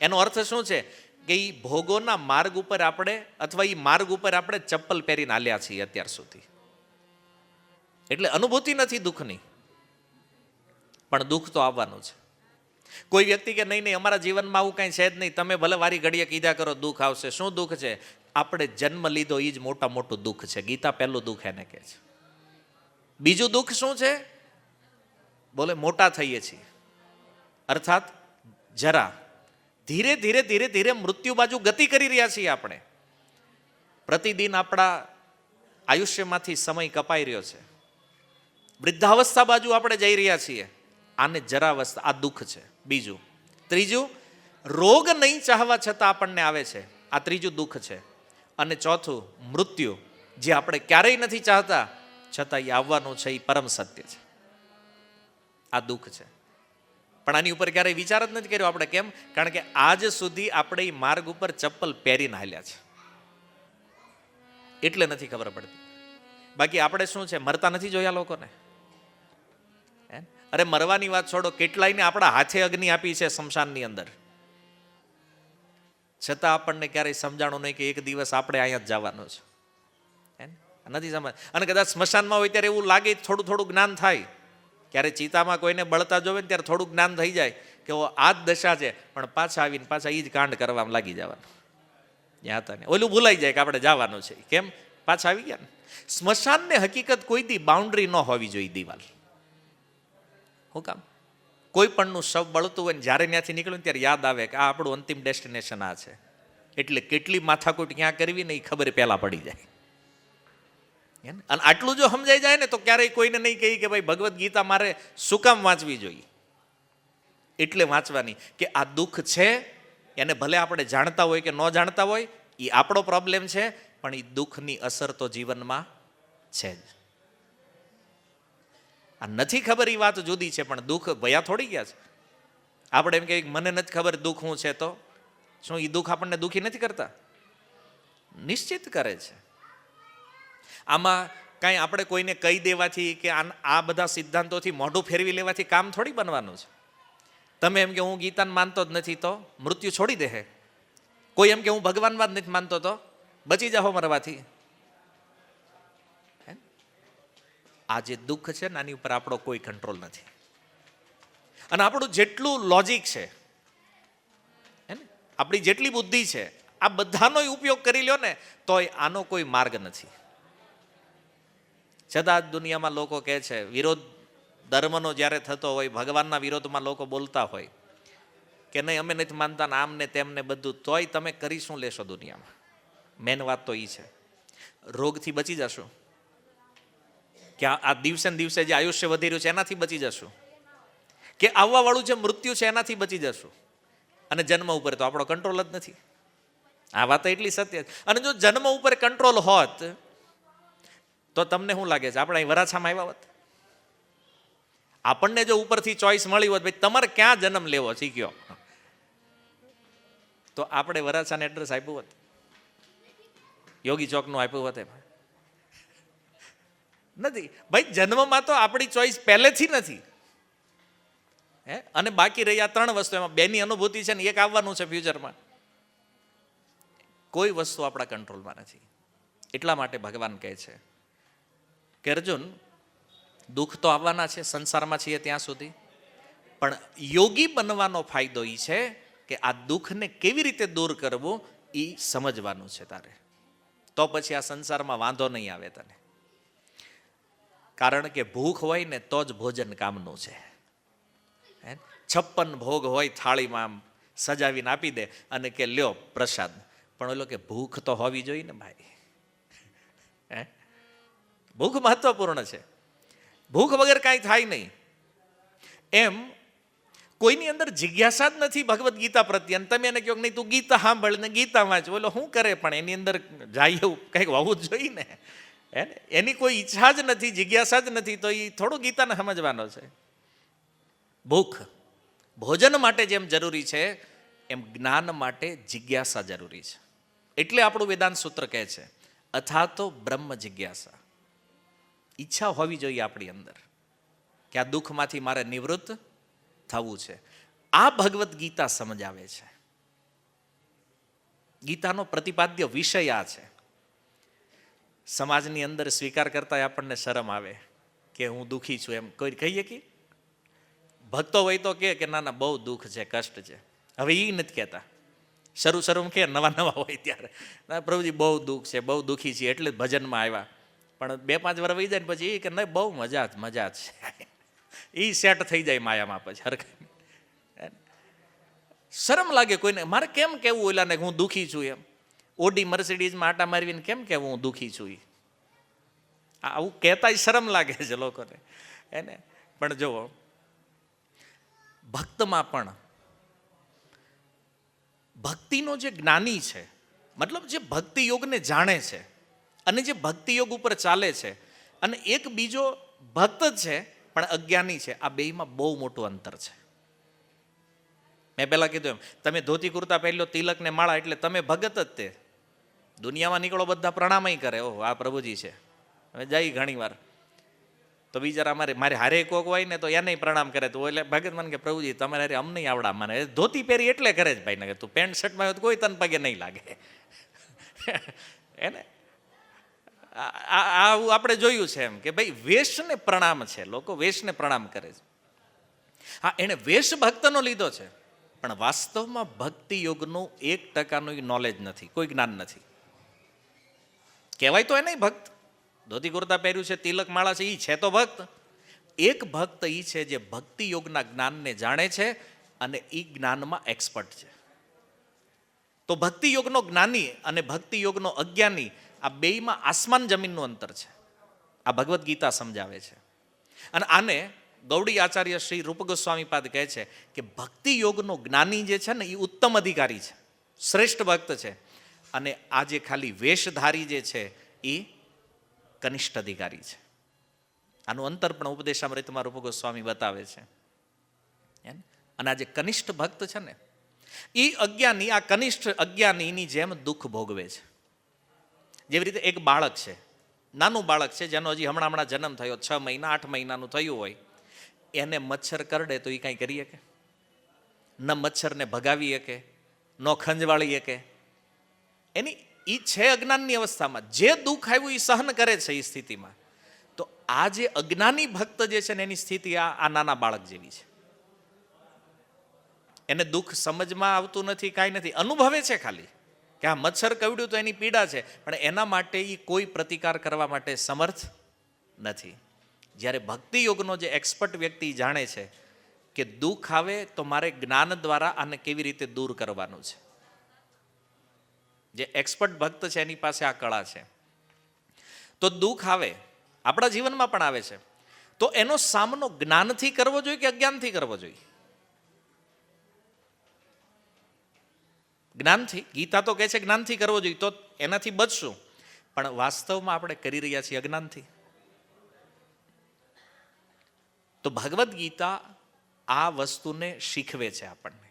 એનો અર્થ શું છે કે એ ભોગોના માર્ગ ઉપર આપણે, અથવા એ માર્ગ ઉપર આપણે ચપ્પલ પહેરીને હાલ્યા છીએ અત્યાર સુધી, એટલે અનુભૂતિ નથી દુઃખની. પણ દુઃખ તો આવવાનું છે. કોઈ વ્યક્તિ કે નહીં અમારા જીવનમાં આવું કાંઈ છે જ નહીં, તમે ભલે વારી ઘડીએ કીધા કરો દુઃખ આવશે. શું દુઃખ છે? આપણે જન્મ લીધો એ જ મોટું દુઃખ છે. ગીતા પહેલું દુઃખ એને કહે છે. બીજું દુઃખ શું છે? બોલે મોટા થઈએ છીએ, અર્થાત જરા ધીરે ધીરે ધીરે ધીરે મૃત્યુ બાજુ ગતિ કરી રહ્યા છીએ. આપણે પ્રતિદિન આપણા આયુષ્યમાંથી સમય કપાઈ રહ્યો છે, વૃદ્ધાવસ્થા બાજુ આપણે જઈ રહ્યા છીએ. આને જરાવસ્થા, આ દુઃખ છે. બીજું. ત્રીજું, રોગ નહીં ચાહવા છતાં આપણને આવે છે, આ ત્રીજું દુઃખ છે. અને ચોથું, મૃત્યુ, જે આપણે ક્યારેય નથી ચાહતા છતાં એ આવવાનું છે, એ પરમ સત્ય છે. આ દુઃખ છે. પણ આની ઉપર ક્યારેય વિચાર જ નથી કર્યો આપણે. કેમ? કારણ કે આજ સુધી આપણે એ માર્ગ ઉપર ચપ્પલ પહેરીને હાલ્યા છે, એટલે નથી ખબર પડતી. બાકી આપણે શું છે, મરતા નથી જોયા લોકોને? અરે મરવાની વાત છોડો, કેટલાયને આપણા હાથે અગ્નિ આપી છે શમશાનની અંદર, છતાં આપણને ક્યારેય સમજાણું નહીં કે એક દિવસ આપણે અહીંયા જ જવાનું છે. નથી સમજ. અને કદાચ સ્મશાનમાં હોય ત્યારે એવું લાગે થોડું થોડું જ્ઞાન થાય, ક્યારે ચિતામાં કોઈને બળતા જોવે ને ત્યારે થોડું જ્ઞાન થઈ જાય કે આ જ દશા છે, પણ પાછા આવીને પાછા એ જ કાંડ કરવામાં લાગી જવાનું. ત્યાં હતા ને ઓલું ભૂલાઈ જાય કે આપણે જવાનું છે. કેમ? પાછા આવી ગયા ને. સ્મશાનને હકીકત કોઈ દી બાઉન્ડ્રી ન હોવી જોઈએ, દિવાલ. શું કામ? કોઈ પણનું શવ બળતું હોય ને જ્યારે ત્યાંથી નીકળ્યું ત્યારે યાદ આવે કે આ આપણું અંતિમ ડેસ્ટિનેશન આ છે, એટલે કેટલી માથાકૂટ ક્યાં કરવી ને એ ખબર પહેલા પડી જાય. અને આટલું જો સમજાઈ જાય ને તો ક્યારેય કોઈને નહીં કહી કે ભાઈ ભગવદ્ ગીતા મારે શું કામ વાંચવી જોઈએ. એટલે વાંચવાની કે આ દુઃખ છે, એને ભલે આપણે જાણતા હોય કે ન જાણતા હોય એ આપણો પ્રોબ્લેમ છે, પણ એ દુઃખની અસર તો જીવનમાં છે જ. આ નથી ખબર એ વાત જુદી છે, પણ દુઃખ ભયા થોડી ગયા છે. આપણે એમ કે મને નથી ખબર દુઃખ શું છે, તો શું એ દુઃખ આપણને દુઃખી નથી કરતા? નિશ્ચિત કરે છે. આમાં કાંઈ આપણે કોઈને કહી દેવાથી કે આ બધા સિદ્ધાંતોથી મોઢું ફેરવી લેવાથી કામ થોડી બનવાનું છે. તમે એમ કે હું ગીતાને માનતો જ નથી તો મૃત્યુ છોડી દે. કોઈ એમ કે હું ભગવાનમાં જ નથી માનતો તો બચી જાઓ મરવાથી. આ જે દુઃખ છે ને આની ઉપર આપણો કોઈ કંટ્રોલ નથી. અને આપણું જેટલું લોજિક છે, આપણી જેટલી બુદ્ધિ છે, આ બધાનો ઉપયોગ કરી લ્યો ને તોય આનો કોઈ માર્ગ નથી. છતાં દુનિયામાં લોકો કહે છે, વિરોધ ધર્મનો જ્યારે થતો હોય, ભગવાનના વિરોધમાં લોકો બોલતા હોય કે નહીં અમે નથી માનતા ને આમ ને તેમને બધું, તોય તમે કરી શું લેશો દુનિયામાં? મેન વાત તો એ છે. રોગથી બચી જશો કે આ દિવસે ને દિવસે જે આયુષ્ય વધી રહ્યું છે એનાથી બચી જશું, કે આવવા વાળું જે મૃત્યુ છે એનાથી બચી જશું? અને જન્મ ઉપર તો આપણો કંટ્રોલ જ નથી. આ વાત એટલી સત્ય છે. અને જો જન્મ ઉપર કંટ્રોલ હોત તો તમને શું લાગે છે આપણે અહીં વરાછામાં આવ્યા હોત? આપણને જો ઉપરથી ચોઈસ મળી હોત ભાઈ તમારે ક્યાં જન્મ લેવો છે કયો, તો આપણે વરાછાને એડ્રેસ આપ્યું હોત, યોગી ચોકનું આપ્યું હોત? નથી ભાઈ. જન્મમાં તો આપણી ચોઈસ પહેલેથી નથી. અને બાકી રહી આ 3 વસ્તુ, એમાં 2ની અનુભૂતિ છે ને 1 આવવાનું છે ફ્યુચરમાં. કોઈ વસ્તુ આપણા કંટ્રોલમાં નથી. એટલા માટે ભગવાન કહે છે કે અર્જુન, દુઃખ તો આવવાના છે, સંસારમાં છીએ ત્યાં સુધી, પણ યોગી બનવાનો ફાયદો એ છે કે આ દુઃખને કેવી રીતે દૂર કરવું એ સમજવાનું છે તારે. તો પછી આ સંસારમાં વાંધો નહીં આવે તને. કારણ કે ભૂખ હોય ને તો જ ભોજન કામનું છે. 56 ભોગ હોય થાળીમાં આમ સજાવીને આપી દે અને કે લ્યો પ્રસાદ, પણ ઓલો કે ભૂખ તો હોવી જોઈએ ને ભાઈ. ભૂખ મહત્વપૂર્ણ છે. ભૂખ વગર કાંઈ થાય નહીં. એમ કોઈની અંદર જિજ્ઞાસા જ નથી ભગવદ્ ગીતા પ્રત્યે. અને તમે એને કહો કે નહીં તું ગીતા સાંભળ ને ગીતા વાંચ, બોલો શું કરે? પણ એની અંદર જાય એવું કંઈક હોવું જ જોઈએ ને. એની કોઈ ઈચ્છા જ નથી, જિજ્ઞાસા જ નથી, તો એ થોડું ગીતાને સમજવાનો છે. ભૂખ ભોજન માટે જેમ જરૂરી છે એમ જ્ઞાન માટે જિજ્ઞાસા જરૂરી છે. એટલે આપણું વેદાંત સૂત્ર કહે છે અથા તો બ્રહ્મ જિજ્ઞાસા. ઈચ્છા હોવી જોઈએ આપણી અંદર કે આ દુઃખમાંથી મારે નિવૃત્ત થવું છે. આ ભગવદ્ ગીતા સમજાવે છે. ગીતાનો પ્રતિપાદ્ય વિષય આ છે. સમાજની અંદર સ્વીકાર કરતા આપણને શરમ આવે કે હું દુઃખી છું એમ કોઈ કહીએ કે ભક્તો હોય તો કે ના ના બહુ દુઃખ છે, કષ્ટ છે. હવે એ નથી કહેતા. શરૂ કે નવા હોય ત્યારે પ્રભુજી બહુ દુઃખ છે, બહુ દુઃખી છે, એટલે જ ભજનમાં આવ્યા. પણ 2-5 વર્ષ વહી જાય ને પછી એ કે નહીં બહુ મજા જ છે. એ સેટ થઈ જાય માયામાં પછી હરખા. શરમ લાગે કોઈને. મારે કેમ કેવું ઓલાને હું દુઃખી છું એમ? ઓડી મર્સિડીઝમાં આટા મારવીને કેમ કેવું હું દુઃખી છું? આવું કહેતા શરમ લાગે છે લોકોને. એને પણ જુઓ, ભક્તમાં પણ ભક્તિનો જે જ્ઞાની છે, મતલબ જે ભક્તિ યોગને જાણે છે અને જે ભક્તિ યોગ ઉપર ચાલે છે, અને એક બીજો ભક્ત જ છે પણ અજ્ઞાની છે, આ બેયમાં બહુ મોટું અંતર છે. મેં પહેલા કીધું એમ, તમે ધોતી કુર્તા પહેર્યો, તિલક ને માળા એટલે તમે ભગત જ. તે દુનિયામાં નીકળો બધા પ્રણામય કરે, ઓહ આ પ્રભુજી છે. હવે જાય ઘણી વાર તો બિચારા મારે હારે કોક હોય ને તો એને પ્રણામ કરે, તો એટલે ભગત મને કે પ્રભુજી તમારે હારે અમ નહીં આવડા, મને ધોતી પહેરી એટલે કરે જ ભાઈ. ને તું પેન્ટ શર્ટમાં હોય તો કોઈ તન પગે નહીં લાગે એને. આવું આપણે જોયું છે એમ કે ભાઈ વેશને પ્રણામ છે, લોકો વેશને પ્રણામ કરે છે. હા, એણે વેશ ભક્તનો લીધો છે, પણ વાસ્તવમાં ભક્તિ યોગનું 1% નોલેજ નથી, કોઈ જ્ઞાન નથી. કહેવાય તો એ નહીં ભક્ત, ધોતી કુર્તા પહેર્યું છે, તિલક માળા છે, એ છે તો ભક્ત. એક ભક્ત એ છે જે ભક્તિ યોગના જ્ઞાનને જાણે છે અને એ જ્ઞાનમાં એક્સપર્ટ છે. તો ભક્તિ યોગનો જ્ઞાની અને ભક્તિ યોગનો અજ્ઞાની, આ બેયમાં આસમાન જમીનનું અંતર છે. આ ભગવદ્ ગીતા સમજાવે છે. અને આને ગૌડી આચાર્ય શ્રી રૂપ ગોસ્વામી પાદ કહે છે કે ભક્તિ યોગનો જ્ઞાની જે છે ને એ ઉત્તમ અધિકારી છે, શ્રેષ્ઠ ભક્ત છે. અને આ જે ખાલી વેશધારી જે છે એ કનિષ્ઠ અધિકારી છે. આનું અંતર પણ ઉપદેશામૃતમાં રૂપ ગોસ્વામી બતાવે છે. અને આ જે કનિષ્ઠ ભક્ત છે ને એ અજ્ઞાની, આ કનિષ્ઠ અજ્ઞાનીની જેમ દુઃખ ભોગવે છે. જેવી રીતે એક બાળક છે, નાનું બાળક છે જેનો હજી હમણાં જન્મ થયો, 6 મહિના 8 મહિનાનું થયું હોય, એને મચ્છર કરડે તો એ કાંઈ કરી શકે? ન મચ્છરને ભગાવી શકે, ન ખંજવાળી શકે. એની એ છે અજ્ઞાનની અવસ્થામાં, જે દુઃખ આવ્યું એ સહન કરે છે એ સ્થિતિમાં. તો આ જે અજ્ઞાની ભક્ત જે છે ને એની સ્થિતિ આ નાના બાળક જેવી છે. એને દુઃખ સમજમાં આવતું નથી, કાંઈ નથી, અનુભવે છે ખાલી કે આ મચ્છર કવડ્યું તો એની પીડા છે, પણ એના માટે એ કોઈ પ્રતિકાર કરવા માટે સમર્થ નથી. જ્યારે ભક્તિ યોગનો જે એક્સપર્ટ વ્યક્તિ જાણે છે કે દુઃખ આવે તો મારે જ્ઞાન દ્વારા આને કેવી રીતે દૂર કરવાનું છે, જે એક્સપર્ટ ભક્ત છે એની પાસે આ કળા છે. તો દુઃખ આવે, આપણા જીવનમાં પણ આવે છે, તો એનો સામનો જ્ઞાનથી કરવો જોઈએ કે અજ્ઞાનથી કરવો જોઈએ? જ્ઞાનથી. ગીતા તો કહે છે જ્ઞાનથી કરવો જોઈએ, તો એનાથી બચશું. પણ વાસ્તવમાં આપણે કરી રહ્યા છીએ અજ્ઞાનથી. તો ભગવદ્ ગીતા આ વસ્તુને શીખવે છે આપણને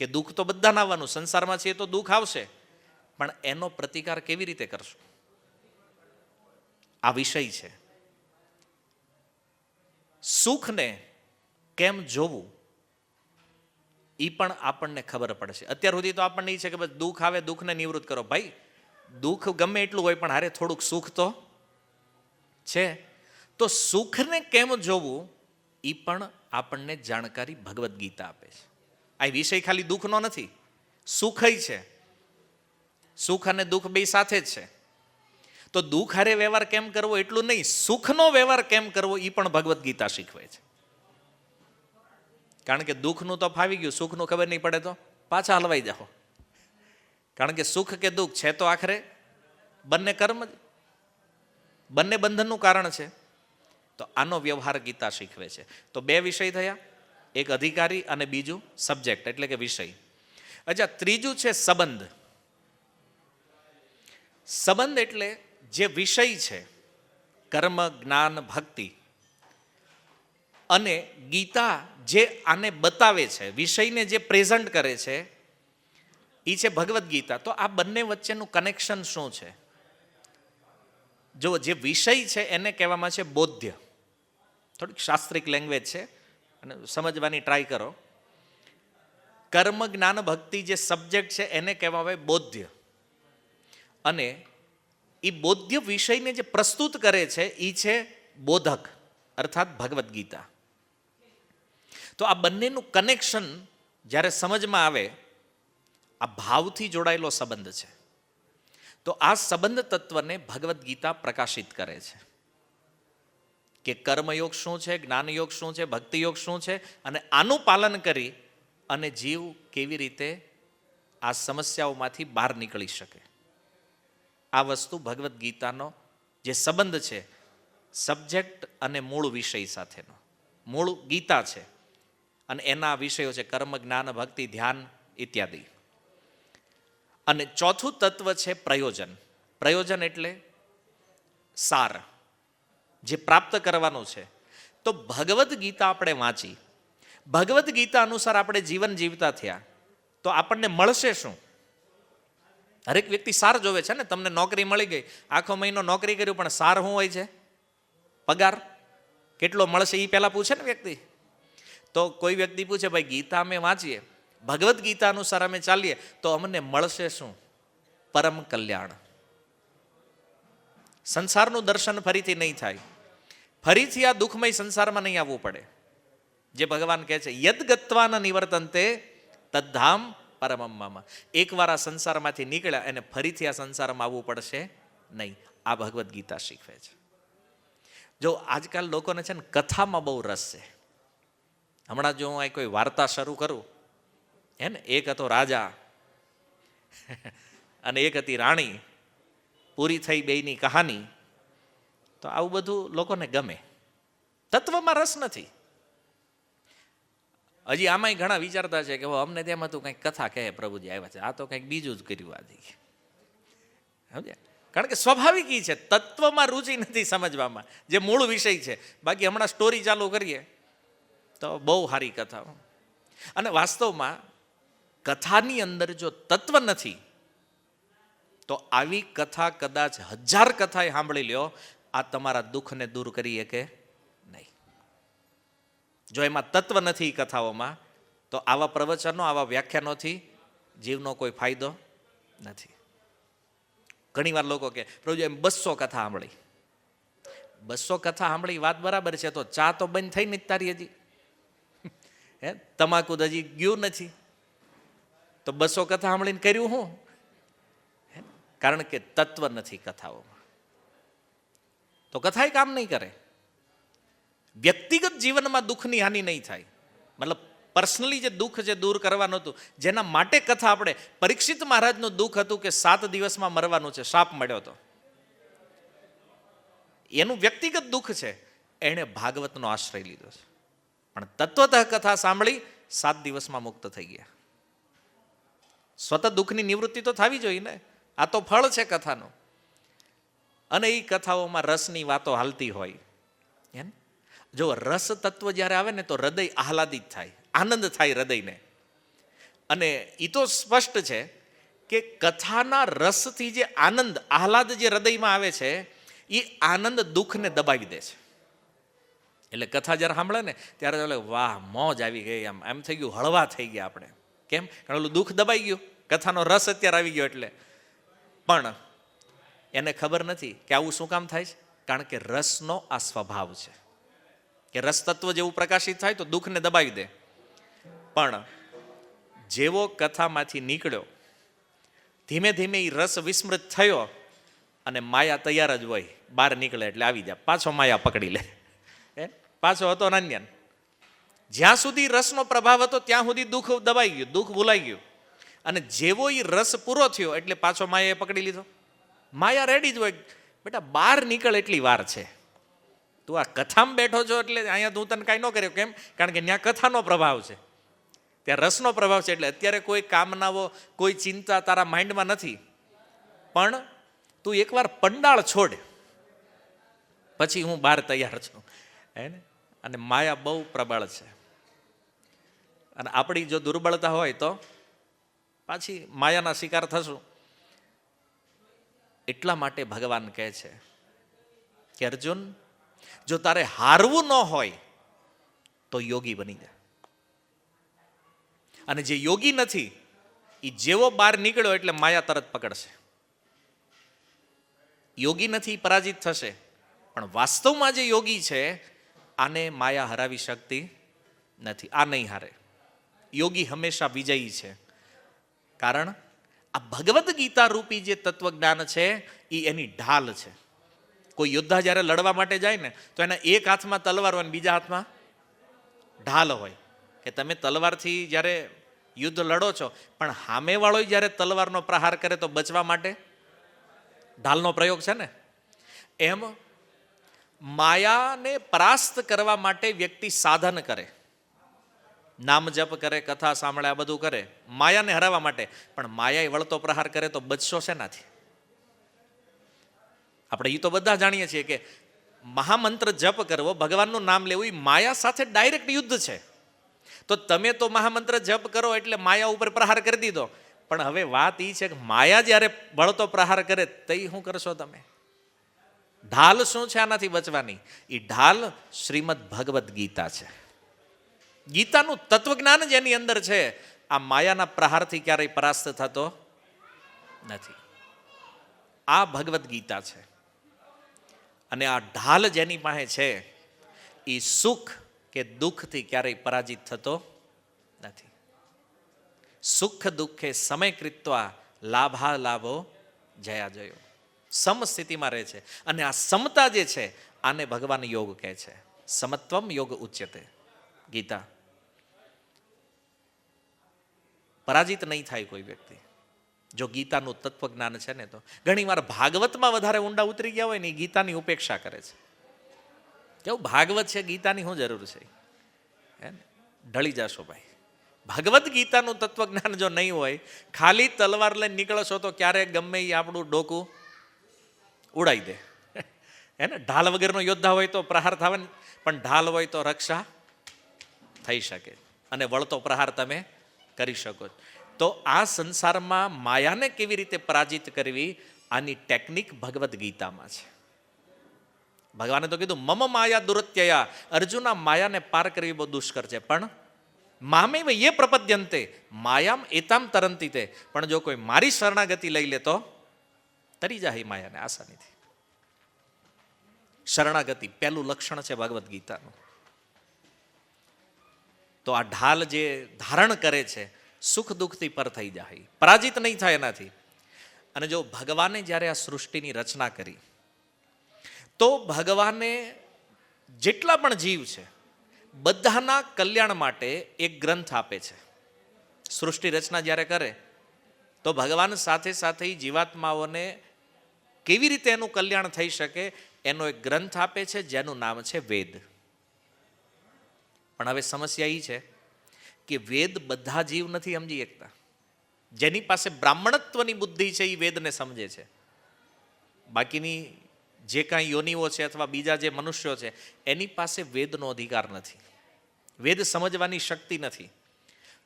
કે દુઃખ તો બધાને આવવાનું, સંસારમાં છીએ તો દુઃખ આવશે, પણ એનો પ્રતિકાર કેવી રીતે કરશું, આ વિષય છે. સુખને કેમ જોવું એ પણ આપણને ખબર પડશે. અત્યાર સુધી તો આપણને એ છે કે બસ દુઃખ આવે, દુઃખને નિવૃત્ત કરો. ભાઈ દુઃખ ગમે એટલું હોય પણ હારે થોડુંક સુખ તો છે. તો સુખને કેમ જોવું એ પણ આપણને જાણકારી ભગવદ્ ગીતા આપે છે. આ વિષય ખાલી દુઃખનો નથી, સુખય છે. સુખ અને દુઃખ બે સાથે જ છે. તો દુઃખ હારે વ્યવહાર કેમ કરવો એટલું નહીં, સુખનો વ્યવહાર કેમ કરવો એ પણ ભગવદ્ ગીતા શીખવે છે. કારણ કે દુઃખનું તો ફાવી ગયું, સુખનું ખબર નહીં પડે તો પાછા હલવાઈ જાઓ. કારણ કે સુખ કે દુઃખ છે તો આખરે બંને કર્મ જ, બંને બંધનનું કારણ છે. તો આનો વ્યવહાર ગીતા શીખવે છે. તો 2 વિષય થયા, એક અધિકારી અને બીજું સબ્જેક્ટ એટલે કે વિષય. અચ્છા, ત્રીજું છે સંબંધ. સંબંધ એટલે જે વિષય છે, કર્મ, જ્ઞાન, ભક્તિ, અને ગીતા જે આને બતાવે છે, વિષયને જે પ્રેઝન્ટ કરે છે એ છે ભગવદ્ ગીતા. તો આ બંને વચ્ચેનું કનેક્શન શું છે? જો જે વિષય છે એને કહેવામાં છે બોધ્ય. થોડીક શાસ્ત્રિક લેંગ્વેજ છે અને સમજવાની ટ્રાય કરો. કર્મ, જ્ઞાન, ભક્તિ જે સબ્જેક્ટ છે એને કહેવામાં આવે બોધ્ય. અને એ બોધ્ય વિષયને જે પ્રસ્તુત કરે છે એ છે બોધક અર્થાત ભગવદ્ ગીતા. તો આ બંનેનું કનેક્શન જ્યારે સમજમાં આવે, આ ભાવથી જોડાયેલો સંબંધ છે. તો આ સંબંધ તત્વને ભગવદ્ ગીતા પ્રકાશિત કરે છે કે કર્મયોગ શું છે, જ્ઞાનયોગ શું છે, ભક્તિયોગ શું છે, અને આનું પાલન કરી અને જીવ કેવી રીતે આ સમસ્યાઓમાંથી બહાર નીકળી શકે. આ વસ્તુ ભગવદ્ ગીતાનો જે સંબંધ છે સબ્જેક્ટ અને મૂળ વિષય સાથેનો, મૂળ ગીતા છે અને એના વિષયો છે કર્મ, જ્ઞાન, ભક્તિ, ધ્યાન ઇત્યાદિ. અને ચોથું તત્વ છે પ્રયોજન. પ્રયોજન એટલે સાર, જે પ્રાપ્ત કરવાનું છે. તો ભગવદ્ ગીતા આપણે વાંચી, ભગવદ્ ગીતા અનુસાર આપણે જીવન જીવતા થયા તો આપણને મળશે શું? હરેક વ્યક્તિ સાર જોવે છે ને. તમને નોકરી મળી ગઈ, આખો મહિનો નોકરી કર્યું, પણ સાર શું હોય છે? પગાર કેટલો મળશે એ પહેલા પૂછે ને વ્યક્તિ. તો કોઈ વ્યક્તિ પૂછે ભાઈ ગીતા અમે વાંચીએ, ભગવદ્ ગીતા અનુસાર અમે ચાલીએ તો અમને મળશે શું? પરમ કલ્યાણ. સંસારનું દર્શન ફરીથી નહીં થાય, ફરીથી આ દુઃખમય સંસારમાં નહીં આવવું પડે. જે ભગવાન કહે છે યદ ગત્વાન નિવર્તન્તે તદ્ધામ પરમમ મમ. એકવાર આ સંસારમાંથી નીકળ્યા એને ફરીથી આ સંસારમાં આવવું પડશે નહીં. આ ભગવદ્ ગીતા શીખવે છે. જો આજકાલ લોકોને છે ને કથામાં બહુ રસ છે. હમણાં જો હું અહીં કોઈ વાર્તા શરૂ કરું, હે ને, એક હતો રાજા અને એક હતી રાણી, પૂરી થઈ બેયની કહાની, તો આવું બધું લોકોને ગમે. તત્વમાં રસ નથી. હજી આમાંય ઘણા વિચારતા છે કે અમને તેમાં તું કંઈક કથા કહે પ્રભુજી આવ્યા છે, આ તો કંઈક બીજું જ કર્યું આજે. સમજ્યા? કારણ કે સ્વાભાવિક ઈ છે, તત્વમાં રુચિ નથી સમજવામાં, જે મૂળ વિષય છે. બાકી હમણાં સ્ટોરી ચાલુ કરીએ તો બહુ સારી કથા. અને વાસ્તવમાં કથાની અંદર જો તત્વ નથી તો આવી કથા કદાચ 1000 કથા સાંભળી લ્યો, આ તમારા દુઃખને દૂર કરી શકે નહીં. જો એમાં તત્વ નથી કથાઓમાં તો આવા પ્રવચનો, આવા વ્યાખ્યાનોથી જીવનો કોઈ ફાયદો નથી. ઘણી વાર લોકો કે પ્રભુ એમ 200 કથા સાંભળી. 200 કથા સાંભળી વાત બરાબર છે, તો ચા તો બંધ થઈ નથી તારી હજી, હે, તમાકુ તો હજી ગયું નથી, તો 200 કથા સાંભળીને કર્યું હું? કારણ કે તત્વ નથી કથાઓમાં, તો કથા કામ નહીં કરે. વ્યક્તિગત જીવનમાં દુઃખની હાનિ નહીં થાય. મતલબ પર્સનલી જે દુઃખ જે દૂર કરવાનું હતું, જેના માટે કથા, આપણે પરીક્ષિત મહારાજનું દુઃખ હતું કે 7 દિવસમાં મરવાનું છે, શાપ મળ્યો હતો, એનું વ્યક્તિગત દુઃખ છે, એણે ભાગવતનો આશ્રય લીધો છે. પણ તત્વતઃ કથા સાંભળી 7 દિવસમાં મુક્ત થઈ ગયા. સ્વતઃ દુઃખની નિવૃત્તિ તો થવી જોઈએ ને. આ તો ફળ છે કથાનું. અને એ કથાઓમાં રસની વાતો હાલતી હોય, એમ જો રસ તત્વ જ્યારે આવે ને તો હૃદય આહલાદિત થાય, આનંદ થાય હૃદયને. અને એ તો સ્પષ્ટ છે કે કથાના રસથી જે આનંદ, આહલાદ જે હૃદયમાં આવે છે, એ આનંદ દુઃખને દબાવી દે છે. એટલે કથા જ્યારે સાંભળે ને ત્યારે ચાલે વાહ મોજ આવી ગઈ, એમ થઈ ગયું, હળવા થઈ ગયા આપણે. કેમ? કારણ ઓલું દુઃખ દબાઈ ગયું, કથાનો રસ અત્યારે આવી ગયો એટલે. પણ એને ખબર નથી કે આવું શું કામ થાય છે. કારણ કે રસનો આ સ્વભાવ છે કે રસ તત્વ જેવું પ્રકાશિત થાય તો દુઃખને દબાવી દે. પણ જેવો કથામાંથી નીકળ્યો, ધીમે ધીમે એ રસ વિસ્મૃત થયો અને માયા તૈયાર જ હોય, બહાર નીકળે એટલે આવી જાય, પાછો માયા પકડી લે. પાછો હતો નાન્યાન. જ્યાં સુધી રસનો પ્રભાવ હતો ત્યાં સુધી દુઃખ દબાઈ ગયું, દુઃખ ભૂલાઈ ગયું. અને જેવો એ રસ પૂરો થયો એટલે પાછો માયાએ પકડી લીધો. માયા રેડી જ હોય, બેટા બહાર નીકળ એટલી વાર છે, તું આ કથામાં બેઠો છો એટલે અહીંયા તું તને કાંઈ ન કર્યો. કેમ? કારણ કે ત્યાં કથાનો પ્રભાવ છે, ત્યાં રસનો પ્રભાવ છે. એટલે અત્યારે કોઈ કામનાઓ, કોઈ ચિંતા તારા માઇન્ડમાં નથી. પણ તું એકવાર પંડાળ છોડ, પછી હું બહાર તૈયાર છું, હે ને. અને માયા બહુ પ્રબળ છે. અને આપણી જો દુર્બળતા હોય તો પાછી માયાના શિકાર થશું. એટલા માટે ભગવાન કહે છે કે અર્જુન, જો તારે હારવું ન હોય તો યોગી બની જા. અને જે યોગી નથી એ જેવો બહાર નીકળ્યો એટલે માયા તરત પકડશે. યોગી નથી પરાજિત થશે, પણ વાસ્તવમાં જે યોગી છે આને માયા હરાવી શકતી નથી. આ નહીં હારે. યોગી હંમેશા વિજયી છે. કારણ આ ભગવદ્ ગીતા રૂપી જે તત્વજ્ઞાન છે એ એની ઢાલ છે. કોઈ યોદ્ધા જ્યારે લડવા માટે જાય ને તો એના એક હાથમાં તલવાર હોય, બીજા હાથમાં ઢાલ હોય. કે તમે તલવારથી જ્યારે યુદ્ધ લડો છો, પણ સામેવાળો જ્યારે તલવારનો પ્રહાર કરે તો બચવા માટે ઢાલનો પ્રયોગ છે ને. એમ માયાને પરાસ્ત કરવા માટે વ્યક્તિ સાધન કરે, નામ જપ કરે, કથા સાંભળે, આ બધું કરે માયાને હરાવવા માટે. પણ માયાએ વળતો પ્રહાર કરે તો બચશો શેનાથી? આપણે એ તો બધા જાણીએ છીએ કે મહામંત્ર જપ કરવો, ભગવાનનું નામ લેવું, એ માયા સાથે ડાયરેક્ટ યુદ્ધ છે. તો તમે તો મહામંત્ર જપ કરો એટલે માયા ઉપર પ્રહાર કરી દીધો. પણ હવે વાત એ છે કે માયા જ્યારે વળતો પ્રહાર કરે તો શું કરશો તમે? ઢાલ શું છે આનાથી બચવાની? એ ઢાલ શ્રીમદ ભગવદ્ ગીતા છે. ગીતાનું તત્વજ્ઞાન જેની અંદર છે, આ માયાના પ્રહારથી ક્યારેય પરાસ્ત થતો નથી. આ ભગવદ્ ગીતા છે. અને આ ઢાલ જેની પાસે છે એ સુખ કે દુઃખથી ક્યારેય પરાજિત થતો નથી. સુખ દુઃખે સમય કૃત્વા લાભા લાભો જયા જયો, સમસ્થિતિમાં રહે છે. અને આ સમતા જે છે આને ભગવાન યોગ કહે છે. સમત્વમ યોગ ઉચ્યતે. ગીતા. પરાજિત નહીં થાય કોઈ વ્યક્તિ જો ગીતાનું તત્વજ્ઞાન છે ને. તો ઘણી વાર ભાગવતમાં વધારે ઊંડા ઉતરી ગયા હોય ને એ ગીતાની ઉપેક્ષા કરે છે. કેવું ભાગવત છે, ગીતાની શું જરૂર છે? હે ને, ઢળી જશો ભાઈ. ભગવદ્ ગીતાનું તત્વજ્ઞાન જો નહીં હોય, ખાલી તલવાર લઈને નીકળો છો તો ક્યારેક ગમે એ આપણું ડોકું ઉડાઈ દે. હે ને, ઢાલ વગરનો યોદ્ધા હોય તો પ્રહાર થવા, પણ ઢાલ હોય તો રક્ષા થઈ શકે અને વળતો પ્રહાર તમે કરી શકો. તો આ સંસારમાં માયાને કેવી રીતે પરાજિત કરવી, આની ટેકનિક ભગવદ્ ગીતામાં છે. ભગવાને તો કીધું મમ માયા દુરત્યયા, અર્જુના માયાને પાર કરવી બહુ દુષ્કર છે, પણ મામેવ યે પ્રપદ્યંતે માયામ એતામ તરંતી તે, પણ જો કોઈ મારી શરણાગતિ લઈ લે તો તરી જાય માયાને આસાનીથી. શરણાગતિ પહેલું લક્ષણ છે ભગવદ્ ગીતાનું. તો આ ઢાલ જે ધારણ કરે છે સુખ દુઃખથી પર થઈ જાય, પરાજિત નહીં થાય એનાથી. અને જો ભગવાને જ્યારે આ સૃષ્ટિની રચના કરી તો ભગવાને જેટલા પણ જીવ છે બધાના કલ્યાણ માટે એક ગ્રંથ આપે છે. સૃષ્ટિ રચના જ્યારે કરે તો ભગવાન સાથે સાથે જીવાત્માઓને કેવી રીતે એનું કલ્યાણ થઈ શકે એનો એક ગ્રંથ આપે છે જેનું નામ છે વેદ. પણ હવે સમસ્યા એ છે કે વેદ બધા જીવ નથી સમજી શકતા. જેની પાસે બ્રાહ્મણત્વની બુદ્ધિ છે એ વેદને સમજે છે. બાકીની જે કાંઈ યોનિઓ છે અથવા બીજા જે મનુષ્યો છે એની પાસે વેદનો અધિકાર નથી, વેદ સમજવાની શક્તિ નથી.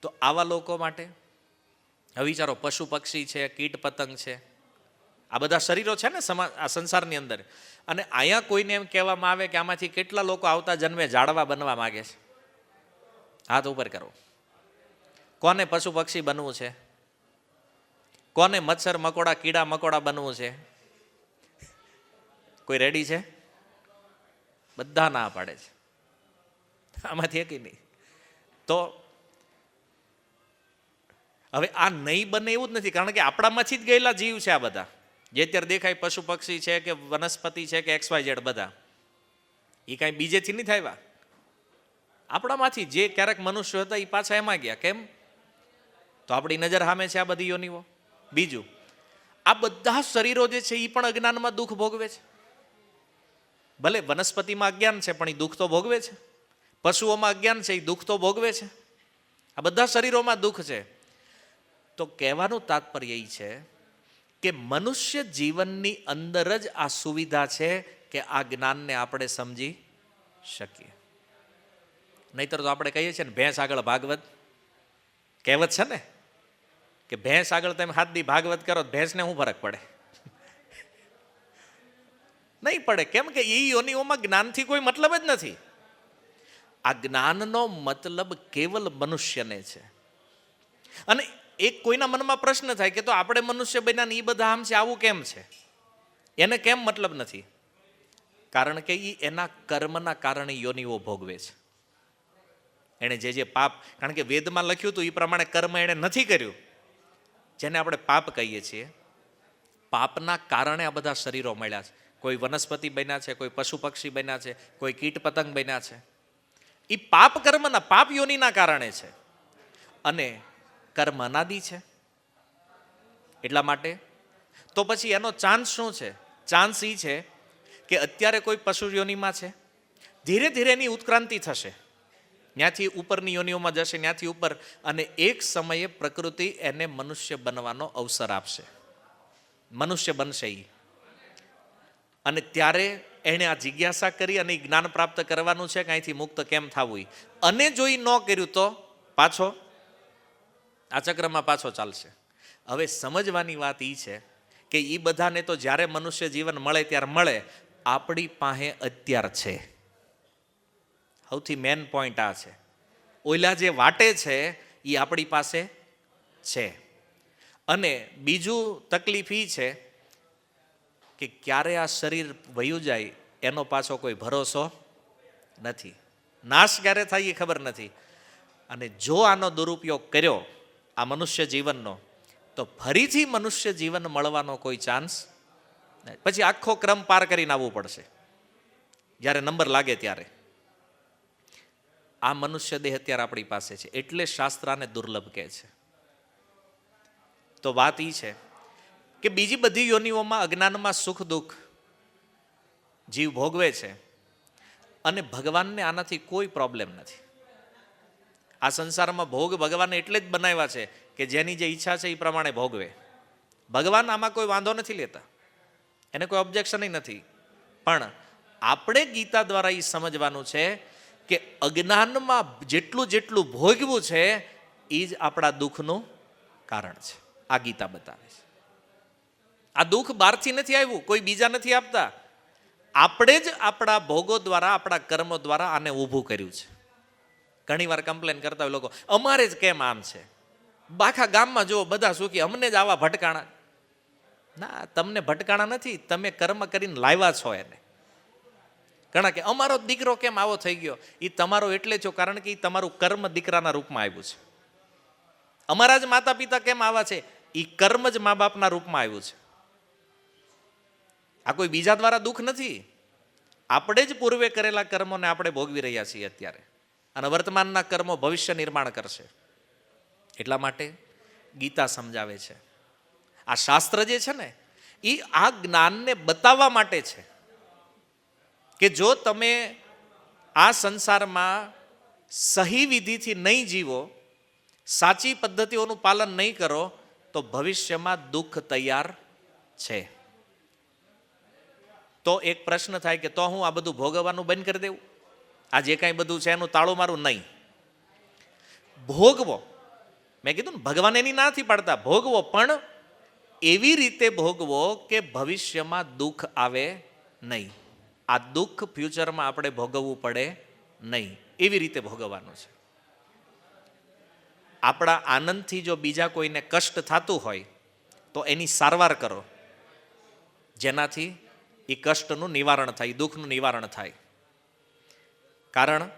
તો આવા લોકો માટે હવે વિચારો, પશુ પક્ષી છે, કીટ પતંગ છે, આ બધા શરીરો છે ને આ સંસારની અંદર. અને અહીંયા કોઈને એમ કહેવામાં આવે કે આમાંથી કેટલા લોકો આવતા જન્મે ઝાડવા બનવા માગે છે? હાથ ઉપર કરો. કોને પશુ પક્ષી બનવું છે? કોને મચ્છર મકોડા કીડા મકોડા બનવું છે? કોઈ રેડી છે? બધા ના પાડે છે. આમાંથી એક નહીં. તો હવે આ નહીં બને એવું જ નથી, કારણ કે આપણામાંથી જ ગયેલા જીવ છે આ બધા જે અત્યારે દેખાય, પશુ પક્ષી છે કે વનસ્પતિ છે કે XYZ, બધા એ કાંઈ બીજેથી નહીં થાય, આપણામાંથી. જે ક્યારેક મનુષ્યો હતા એ પાછા એમાં ગયા. કેમ? તો આપણી નજર સામે છે આ બધી યોનિઓ. બીજું, આ બધા શરીરો જે છે એ પણ અજ્ઞાનમાં દુઃખ ભોગવે છે. ભલે વનસ્પતિમાં અજ્ઞાન છે પણ એ દુઃખ તો ભોગવે છે, પશુઓમાં અજ્ઞાન છે એ દુઃખ તો ભોગવે છે, આ બધા શરીરોમાં દુઃખ છે. તો કહેવાનું તાત્પર્ય એ છે કે મનુષ્ય જીવનની અંદર જ આ સુવિધા છે કે આ જ્ઞાનને આપણે સમજી શકીએ. નહીતર તો આપણે કહીએ છીએ ને, ભેંસ આગળ ભાગવત. કહેવત છે ને કે ભેંસ આગળ તમે હાથ દી ભાગવત કરો, ભેંસને શું ફરક પડે? નહીં પડે. કેમ કે એ યોનિઓમાં જ્ઞાનથી કોઈ મતલબ જ નથી. આ જ્ઞાનનો મતલબ કેવલ મનુષ્યને છે. અને એક કોઈના મનમાં પ્રશ્ન થાય કે તો આપણે મનુષ્ય બન્યા ને એ બધા આમ છે, આવું કેમ છે? એને કેમ મતલબ નથી? કારણ કે એ એના કર્મના કારણે યોનિઓ ભોગવે છે. એણે જે પાપ, કારણ કે વેદમાં લખ્યું હતું એ પ્રમાણે કર્મ એણે નથી કર્યું, જેને આપણે પાપ કહીએ છીએ. પાપના કારણે આ બધા શરીરો મળ્યા છે. કોઈ વનસ્પતિ બન્યા છે, કોઈ પશુ પક્ષી બન્યા છે, કોઈ કીટ પતંગ બન્યા છે. એ પાપ કર્મના, પાપ યોનિના કારણે છે. અને કર્મ અનાદિ છે. એટલા માટે તો પછી એનો ચાન્સ શું છે? ચાન્સ એ છે કે અત્યારે કોઈ પશુ યોનિમાં છે, ધીરે ધીરે એની ઉત્ક્રાંતિ થશે, ત્યાંથી ઉપરની યોનિઓમાં જશે, ત્યાંથી ઉપર, અને એક સમયે પ્રકૃતિ એને મનુષ્ય બનવાનો અવસર આપશે. મનુષ્ય બનશે એ. અને ત્યારે એણે આ જિજ્ઞાસા કરી અને જ્ઞાન પ્રાપ્ત કરવાનું છે કે અહીંથી મુક્ત કેમ થવું. અને જો એ ન કર્યું તો પાછો આ ચક્રમાં પાછો ચાલશે. હવે સમજવાની વાત એ છે કે એ બધાને તો જ્યારે મનુષ્ય જીવન મળે ત્યારે મળે, આપણી પાસે અત્યાર છે. સૌથી મેન પોઈન્ટ આ છે. ઓલા જે વાટે છે એ આપણી પાસે છે. અને બીજું તકલીફ એ છે કે ક્યારે આ શરીર વયું જાય એનો પાછો કોઈ ભરોસો નથી. નાશ ક્યારે થાય એ ખબર નથી. અને જો આનો દુરુપયોગ કર્યો આ મનુષ્ય જીવનનો, તો ફરીથી મનુષ્ય જીવન મળવાનો કોઈ ચાન્સ નહીં. પછી આખો ક્રમ પાર કરીને આવવું પડશે જ્યારે નંબર લાગે ત્યારે. આ મનુષ્ય દેહ અત્યારે આપણી પાસે છે, એટલે શાસ્ત્ર આને દુર્લભ કહે છે. તો વાત એ છે કે બીજી બધી યોનિઓમાં અજ્ઞાનમાં સુખ દુઃખ જીવ ભોગવે છે, અને ભગવાનને આનાથી કોઈ પ્રોબ્લેમ નથી. આ સંસારમાં ભોગ ભગવાને એટલે જ બનાવ્યા છે કે જેની જે ઈચ્છા છે એ પ્રમાણે ભોગવે. ભગવાન આમાં કોઈ વાંધો નથી લેતા, એને કોઈ ઓબ્જેક્શન નથી. પણ આપણે ગીતા દ્વારા એ સમજવાનું છે કે અજ્ઞાનમાં જેટલું જેટલું ભોગવું છે એ જ આપણા દુઃખનું કારણ છે. આ ગીતા બતાવે છે. આ દુઃખ બહારથી નથી આવ્યું, કોઈ બીજા નથી આપતા. આપણે જ આપણા ભોગો દ્વારા, આપણા કર્મો દ્વારા આને ઊભું કર્યું છે. ઘણી વાર કમ્પ્લેન કરતા હોય લોકો, અમારે જ કેમ આમ છે, આખા ગામમાં જુઓ બધા સુખી, અમને જ આવા ભટકાણા. ના, તમને ભટકાણા નથી, તમે કર્મ કરીને લાવ્યા છો એને. ઘણા કે અમારો દીકરો કેમ આવો થઈ ગયો, એ તમારો એટલે થયો કારણ કે એ તમારું કર્મ દીકરાના રૂપમાં આવ્યું છે. અમારા જ માતા પિતા કેમ આવા છે, એ કર્મ જ મા બાપના રૂપમાં આવ્યું છે. આ કોઈ બીજા દ્વારા દુઃખ નથી. આપણે જ પૂર્વે કરેલા કર્મોને આપણે ભોગવી રહ્યા છીએ અત્યારે, અને વર્તમાનના કર્મો ભવિષ્ય નિર્માણ કરશે. એટલા માટે ગીતા સમજાવે છે. આ શાસ્ત્ર જે છે ને એ આ જ્ઞાનને બતાવવા માટે છે કે જો તમે આ સંસારમાં સહી વિધિથી નહીં જીવો, સાચી પદ્ધતિઓનું પાલન નહીં કરો, તો ભવિષ્યમાં દુઃખ તૈયાર છે. તો એક પ્રશ્ન થાય કે તો હું આ બધું ભોગવવાનું બંધ કરી દેવું, આ જે કાંઈ બધું છે એનું તાળું મારું? નહીં, ભોગવો. મેં કીધું ને, ભગવાન એની ના નથી પાડતા, ભોગવો, પણ એવી રીતે ભોગવો કે ભવિષ્યમાં દુઃખ આવે નહીં. આ દુઃખ ફ્યુચરમાં આપણે ભોગવવું પડે નહીં, એવી રીતે ભોગવવાનું છે. આપણા આનંદથી જો બીજા કોઈને કષ્ટ થતું હોય તો એની સારવાર કરો, જેનાથી એ કષ્ટનું નિવારણ થાય, દુઃખનું નિવારણ થાય. કારણ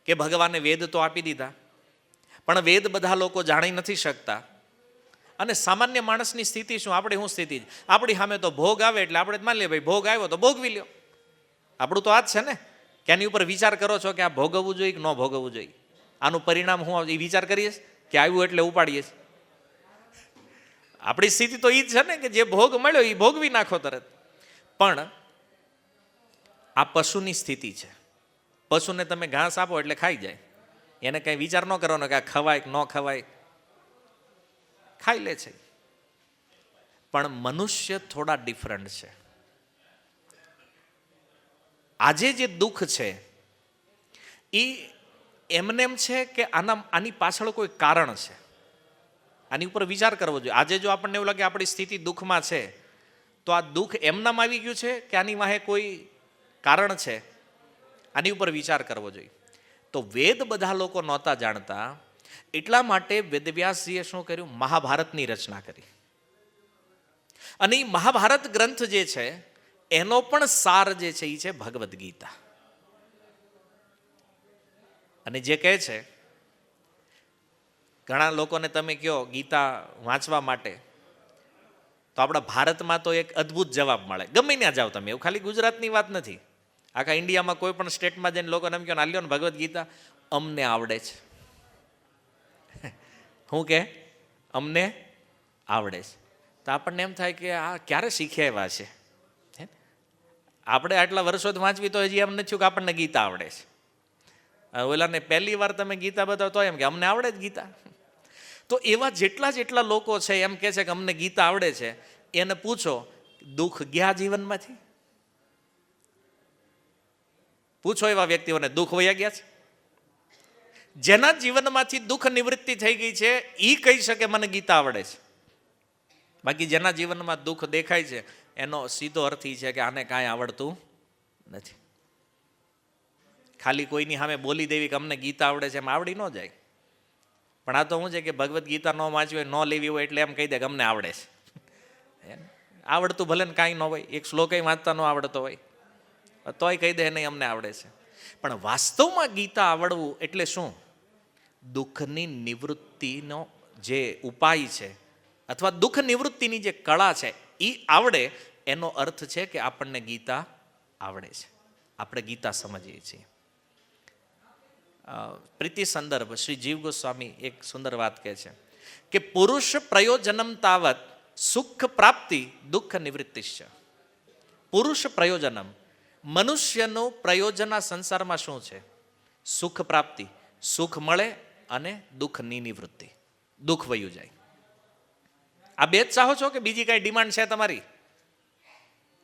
કે ભગવાને વેદ તો આપી દીધા, પણ વેદ બધા લોકો જાણી નથી શકતા. અને સામાન્ય માણસની સ્થિતિ શું, આપણી શું સ્થિતિ? આપણી સામે તો ભોગ આવે એટલે આપણે માની લઈએ ભાઈ ભોગ આવ્યો તો ભોગવી લ્યો. આપણું તો આ જ છે ને, કે આની ઉપર વિચાર કરો છો કે આ ભોગવવું જોઈએ કે ન ભોગવવું જોઈએ, આનું પરિણામ શું એ વિચાર કરીએ કે આવ્યું એટલે ઉપાડીએ. આપણી સ્થિતિ તો એ જ છે ને કે જે ભોગ મળ્યો એ ભોગવી નાખો તરત. પણ આ પશુની સ્થિતિ છે. પશુને તમે ઘાસ આપો એટલે ખાઈ જાય, એને કઈ વિચાર ન કરવાનો કે આ ખવાય કે ન ખવાય, ખાઈ લે છે. પણ મનુષ્ય થોડા ડિફરન્ટ છે. આજે જે દુઃખ છે એ એમનેમ છે કે આની પાછળ કોઈ કારણ છે. આની ઉપર વિચાર કરવો જોઈએ. આજે જો આપણને એવું લાગે આપણી સ્થિતિ દુઃખમાં છે, તો આ દુઃખ એમનામ આવી ગયું છે કે આની વાહે કોઈ કારણ છે? આની ઉપર વિચાર કરવો જોઈએ. તો વેદ બધા લોકો નહોતા જાણતા, એટલા માટે વેદવ્યાસજીએ શું કર્યું? મહાભારતની રચના કરી. અને એ મહાભારત ગ્રંથ જે છે એનો પણ સાર જે છે એ છે ભગવદ્ ગીતા. અને જે કહે છે, ઘણા લોકોને તમે કહો ગીતા વાંચવા માટે, તો આપણા ભારતમાં તો એક અદ્ભુત જવાબ મળે. ગમે ત્યાં જાઓ તમે, એવું ખાલી ગુજરાતની વાત નથી, આખા ઇન્ડિયામાં કોઈ પણ સ્ટેટમાં જઈને લોકોને એમ કહો ને, આલ્યો ને ભગવદ્ ગીતા, અમને આવડે છે. શું કે અમને આવડે છે? તો આપણને એમ થાય કે આ ક્યારે શીખ્યા એવા છે. આપણે આટલા વર્ષોથી વાંચવી તો હજી એમ નથી કે આપણને ગીતા આવડે છે. ઓલાને પહેલી વાર તમે ગીતા બતાવો તો એમ કે અમને આવડે જ ગીતા. તો એવા જેટલા લોકો છે એમ કે છે કે અમને ગીતા આવડે છે, એને પૂછો દુઃખ ગયા જીવનમાંથી? પૂછો એવા વ્યક્તિઓને, દુઃખ વયા ગયા છે? જેના જીવનમાંથી દુઃખ નિવૃત્તિ થઈ ગઈ છે એ કહી શકે મને ગીતા આવડે છે. બાકી જેના જીવનમાં દુઃખ દેખાય છે એનો સીધો અર્થ એ છે કે આને કાંઈ આવડતું નથી. ખાલી કોઈની સામે બોલી દેવી કે અમને ગીતા આવડે છે, એમ આવડી ન જાય. પણ આ તો શું છે કે ભગવદ્ ગીતા ન વાંચવી હોય, ન લેવી હોય એટલે એમ કહી દે કે અમને આવડે છે. આવડતું ભલે ને કાંઈ ન હોય, એક શ્લોકય વાંચતા ન આવડતો હોય તોય કહી દે નહીં અમને આવડે છે. પણ વાસ્તવમાં ગીતા આવડવું એટલે શું? દુઃખની નિવૃત્તિનો જે ઉપાય છે અથવા દુઃખ નિવૃત્તિની જે કળા છે એ આવડે, એનો અર્થ છે કે આપણને ગીતા આવડે છે, આપણે ગીતા સમજીએ છીએ. પ્રીતિ સંદર્ભ શ્રી જીવ ગોસ્વામી એક સુંદર વાત કહે છે કે પુરુષ પ્રયોજનમ તાવત સુખ પ્રાપ્તિ દુઃખ નિવૃત્તિશ્ચ. પુરુષ પ્રયોજનમ, મનુષ્યનું પ્રયોજન આ સંસારમાં શું છે? સુખ પ્રાપ્તિ, સુખ મળે, અને દુઃખની નિવૃત્તિ, દુઃખ વયું જાય. આ બે જ ચાહો છો કે બીજી કઈ ડિમાન્ડ છે તમારી?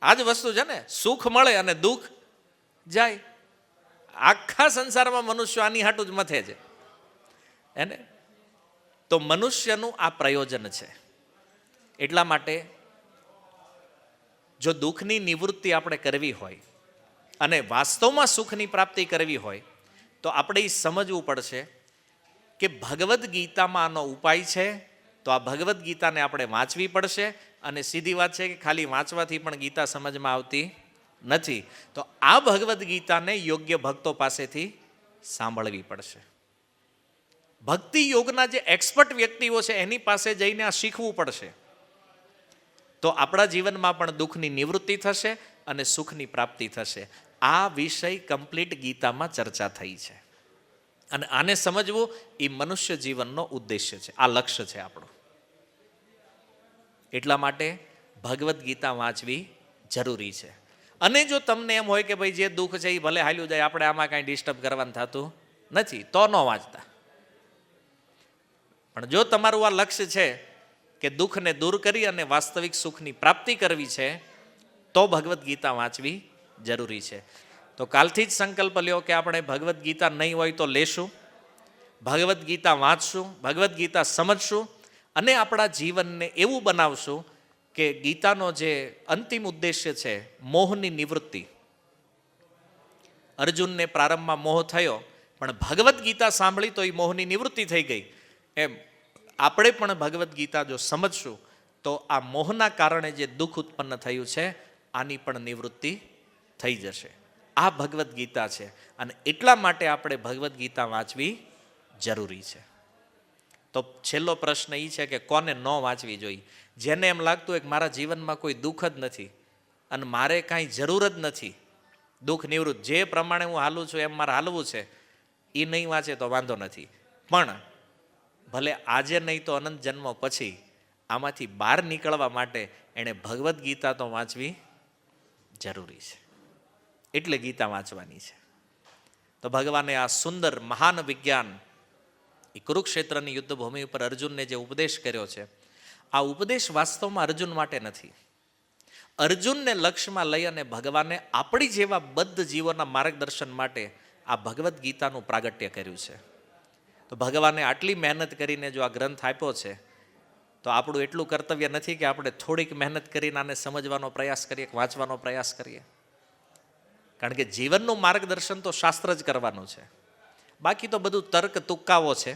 આ જ વસ્તુ છે ને, સુખ મળે અને દુઃખ જાય. આખા સંસારમાં મનુષ્ય આની હાટું જ મથે છે એને. તો મનુષ્યનું આ પ્રયોજન છે. એટલા માટે જો દુઃખની નિવૃત્તિ આપણે કરવી હોય અને વાસ્તવમાં સુખની પ્રાપ્તિ કરવી હોય તો આપણે એ સમજવું પડશે કે ભગવદ્ ગીતામાં આનો ઉપાય છે. તો આ ભગવદ્ ગીતાને આપણે વાંચવી પડશે. અને સીધી વાત છે કે ખાલી વાંચવાથી પણ ગીતા સમજમાં આવતી નથી. તો આ ભગવદ્ ગીતાને યોગ્ય ભક્તો પાસેથી સાંભળવી પડશે. ભક્તિ યોગના જે એક્સપર્ટ વ્યક્તિઓ છે એની પાસે જઈને આ શીખવું પડશે. તો આપણા જીવનમાં પણ દુઃખની નિવૃત્તિ થશે અને સુખની પ્રાપ્તિ થશે. આ વિષય કમ્પ્લીટ ગીતામાં ચર્ચા થઈ છે. અને આને સમજવું એ મનુષ્ય જીવનનો ઉદ્દેશ્ય છે, આ લક્ષ્ય છે આપણું. એટલા માટે ભગવદ્ ગીતા વાંચવી જરૂરી છે. અને જો તમને એમ હોય કે ભાઈ જે દુઃખ છે એ ભલે હાલ્યું જાય, આપણે આમાં કાંઈ ડિસ્ટર્બ કરવાનું થતું નથી, તો ન વાંચતા. પણ જો તમારું આ લક્ષ્ય છે કે દુઃખને દૂર કરી અને વાસ્તવિક સુખની પ્રાપ્તિ કરવી છે, તો ભગવદ્ ગીતા વાંચવી જરૂરી છે. તો કાલથી જ સંકલ્પ લ્યો કે આપણે ભગવદ્ ગીતા નહીં હોય તો લેશું, ભગવદ્ ગીતા વાંચશું, ભગવદ્ ગીતા સમજશું અને આપણા જીવનને એવું બનાવશું કે ગીતાનો જે અંતિમ ઉદ્દેશ્ય છે મોહની નિવૃત્તિ. અર્જુનને પ્રારંભમાં મોહ થયો, પણ ભગવદ્ ગીતા સાંભળી તો એ મોહની નિવૃત્તિ થઈ ગઈ. એમ આપણે પણ ભગવદ્ ગીતા જો સમજશું તો આ મોહના કારણે જે દુઃખ ઉત્પન્ન થયું છે આની પણ નિવૃત્તિ થઈ જશે. આ ભગવદ્ ગીતા છે અને એટલા માટે આપણે ભગવદ્ ગીતા વાંચવી જરૂરી છે. તો છેલ્લો પ્રશ્ન એ છે કે કોને ન વાંચવી જોઈએ? જેને એમ લાગતું હોય કે મારા જીવનમાં કોઈ દુઃખ જ નથી અને મારે કાંઈ જરૂર જ નથી, દુઃખ નિવૃત્ત, જે પ્રમાણે હું હાલું છું એમ મારે હાલવું છે, એ નહીં વાંચે તો વાંધો નથી. પણ ભલે આજે નહીં તો અનંત જન્મ પછી આમાંથી બહાર નીકળવા માટે એણે ભગવદ્ ગીતા તો વાંચવી જરૂરી છે. એટલે ગીતા વાંચવાની છે. તો ભગવાને આ સુંદર મહાન વિજ્ઞાન એ કુરુક્ષેત્રની યુદ્ધભૂમિ ઉપર અર્જુનને જે ઉપદેશ કર્યો છે, આ ઉપદેશ વાસ્તવમાં અર્જુન માટે નથી. અર્જુનને લક્ષ્યમાં લઈ અને ભગવાને આપણી જેવા બદ્ધ જીવોના માર્ગદર્શન માટે આ ભગવદ્ ગીતાનું પ્રાગટ્ય કર્યું છે. તો ભગવાને આટલી મહેનત કરીને જો આ ગ્રંથ આપ્યો છે તો આપણું એટલું કર્તવ્ય નથી કે આપણે થોડીક મહેનત કરીને આને સમજવાનો પ્રયાસ કરીએ, વાંચવાનો પ્રયાસ કરીએ. કારણ કે જીવનનું માર્ગદર્શન તો શાસ્ત્ર જ કરવાનું છે. બાકી તો બધું તર્ક તુક્કાઓ છે.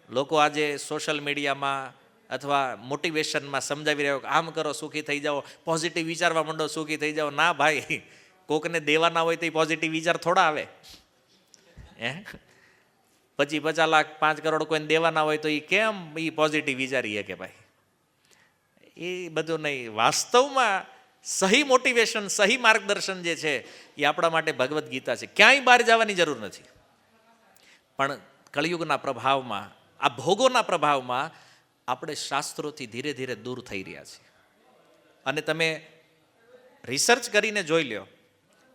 લોકો આજે સોશિયલ મીડિયામાં અથવા મોટિવેશનમાં સમજાવી રહ્યો કે આમ કરો સુખી થઈ જાઓ, પોઝિટિવ વિચારવા માંડો સુખી થઈ જાઓ. ના ભાઈ, કોકને દેવાના હોય તો એ પોઝિટિવ વિચાર થોડા આવે. 50 લાખ 5 કરોડ કોઈને દેવાના હોય તો એ કેમ એ પોઝિટિવ વિચારીએ કે ભાઈ? એ બધું નહીં. વાસ્તવમાં સહી મોટિવેશન, સહી માર્ગદર્શન જે છે એ આપણા માટે ભગવદ્ ગીતા છે. ક્યાંય બહાર જવાની જરૂર નથી. પણ કળિયુગના પ્રભાવમાં, આ ભોગોના પ્રભાવમાં આપણે શાસ્ત્રોથી ધીરે ધીરે દૂર થઈ રહ્યા છીએ. અને તમે રિસર્ચ કરીને જોઈ લો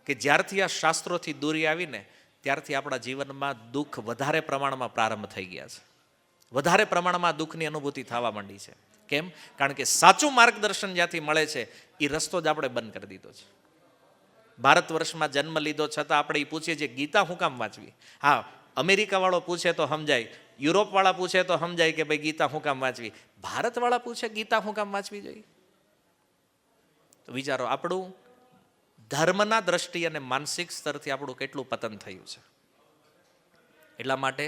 કે જ્યારથી આ શાસ્ત્રોથી દૂરી આવીને ત્યારથી આપણા જીવનમાં દુઃખ વધારે પ્રમાણમાં પ્રારંભ થઈ ગયા છે. વધારે પ્રમાણમાં દુઃખની અનુભૂતિ થવા માંડી છે. કેમ? કારણ કે સાચું માર્ગદર્શન જ્યાંથી મળે છે એ રસ્તો જ આપણે બંધ કરી દીધો છે. ભારત વર્ષમાં જન્મ લીધો છતાં આપણે એ પૂછીએ છીએ ગીતા હું કામ વાંચવી? હા, અમેરિકા વાળો પૂછે તો સમજાય, યુરોપ વાળા પૂછે તો સમજાય કે ભાઈ ગીતા હું કામ વાંચવી. ભારત વાળા પૂછે ગીતા હું કામ વાંચવી જોઈએ? તો વિચારો, આપણું ધર્મના દ્રષ્ટિ અને માનસિક સ્તરથી આપણું કેટલું પતન થયું છે. એટલા માટે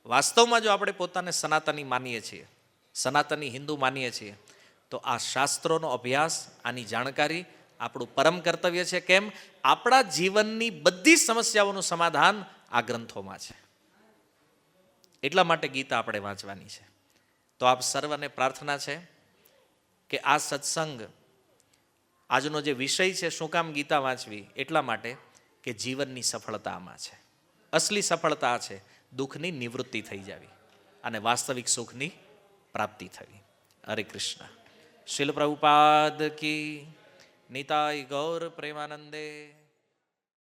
વાસ્તવમાં જો આપણે પોતાને સનાતની માનીએ છીએ, સનાતની હિન્દુ માનીએ છીએ, તો આ શાસ્ત્રોનો અભ્યાસ, આની જાણકારી આપણું પરમ કર્તવ્ય છે. કેમ? આપણા જીવનની બધી સમસ્યાઓનું સમાધાન આ ગ્રંથોમાં છે. એટલા માટે ગીતા આપણે વાંચવાની છે. તો આપ સર્વને પ્રાર્થના છે કે આ સત્સંગ, આજનો જે વિષય છે, શું કામ ગીતા વાંચવી? એટલા માટે કે જીવનની સફળતા આમાં છે. અસલી સફળતા છે દુઃખની નિવૃત્તિ થઈ જવી અને વાસ્તવિક સુખની પ્રાપ્તિ થવી. હરે કૃષ્ણ. શીલ પ્રભુપાદ કી. નિતાય ગૌર પ્રેમાનંદે.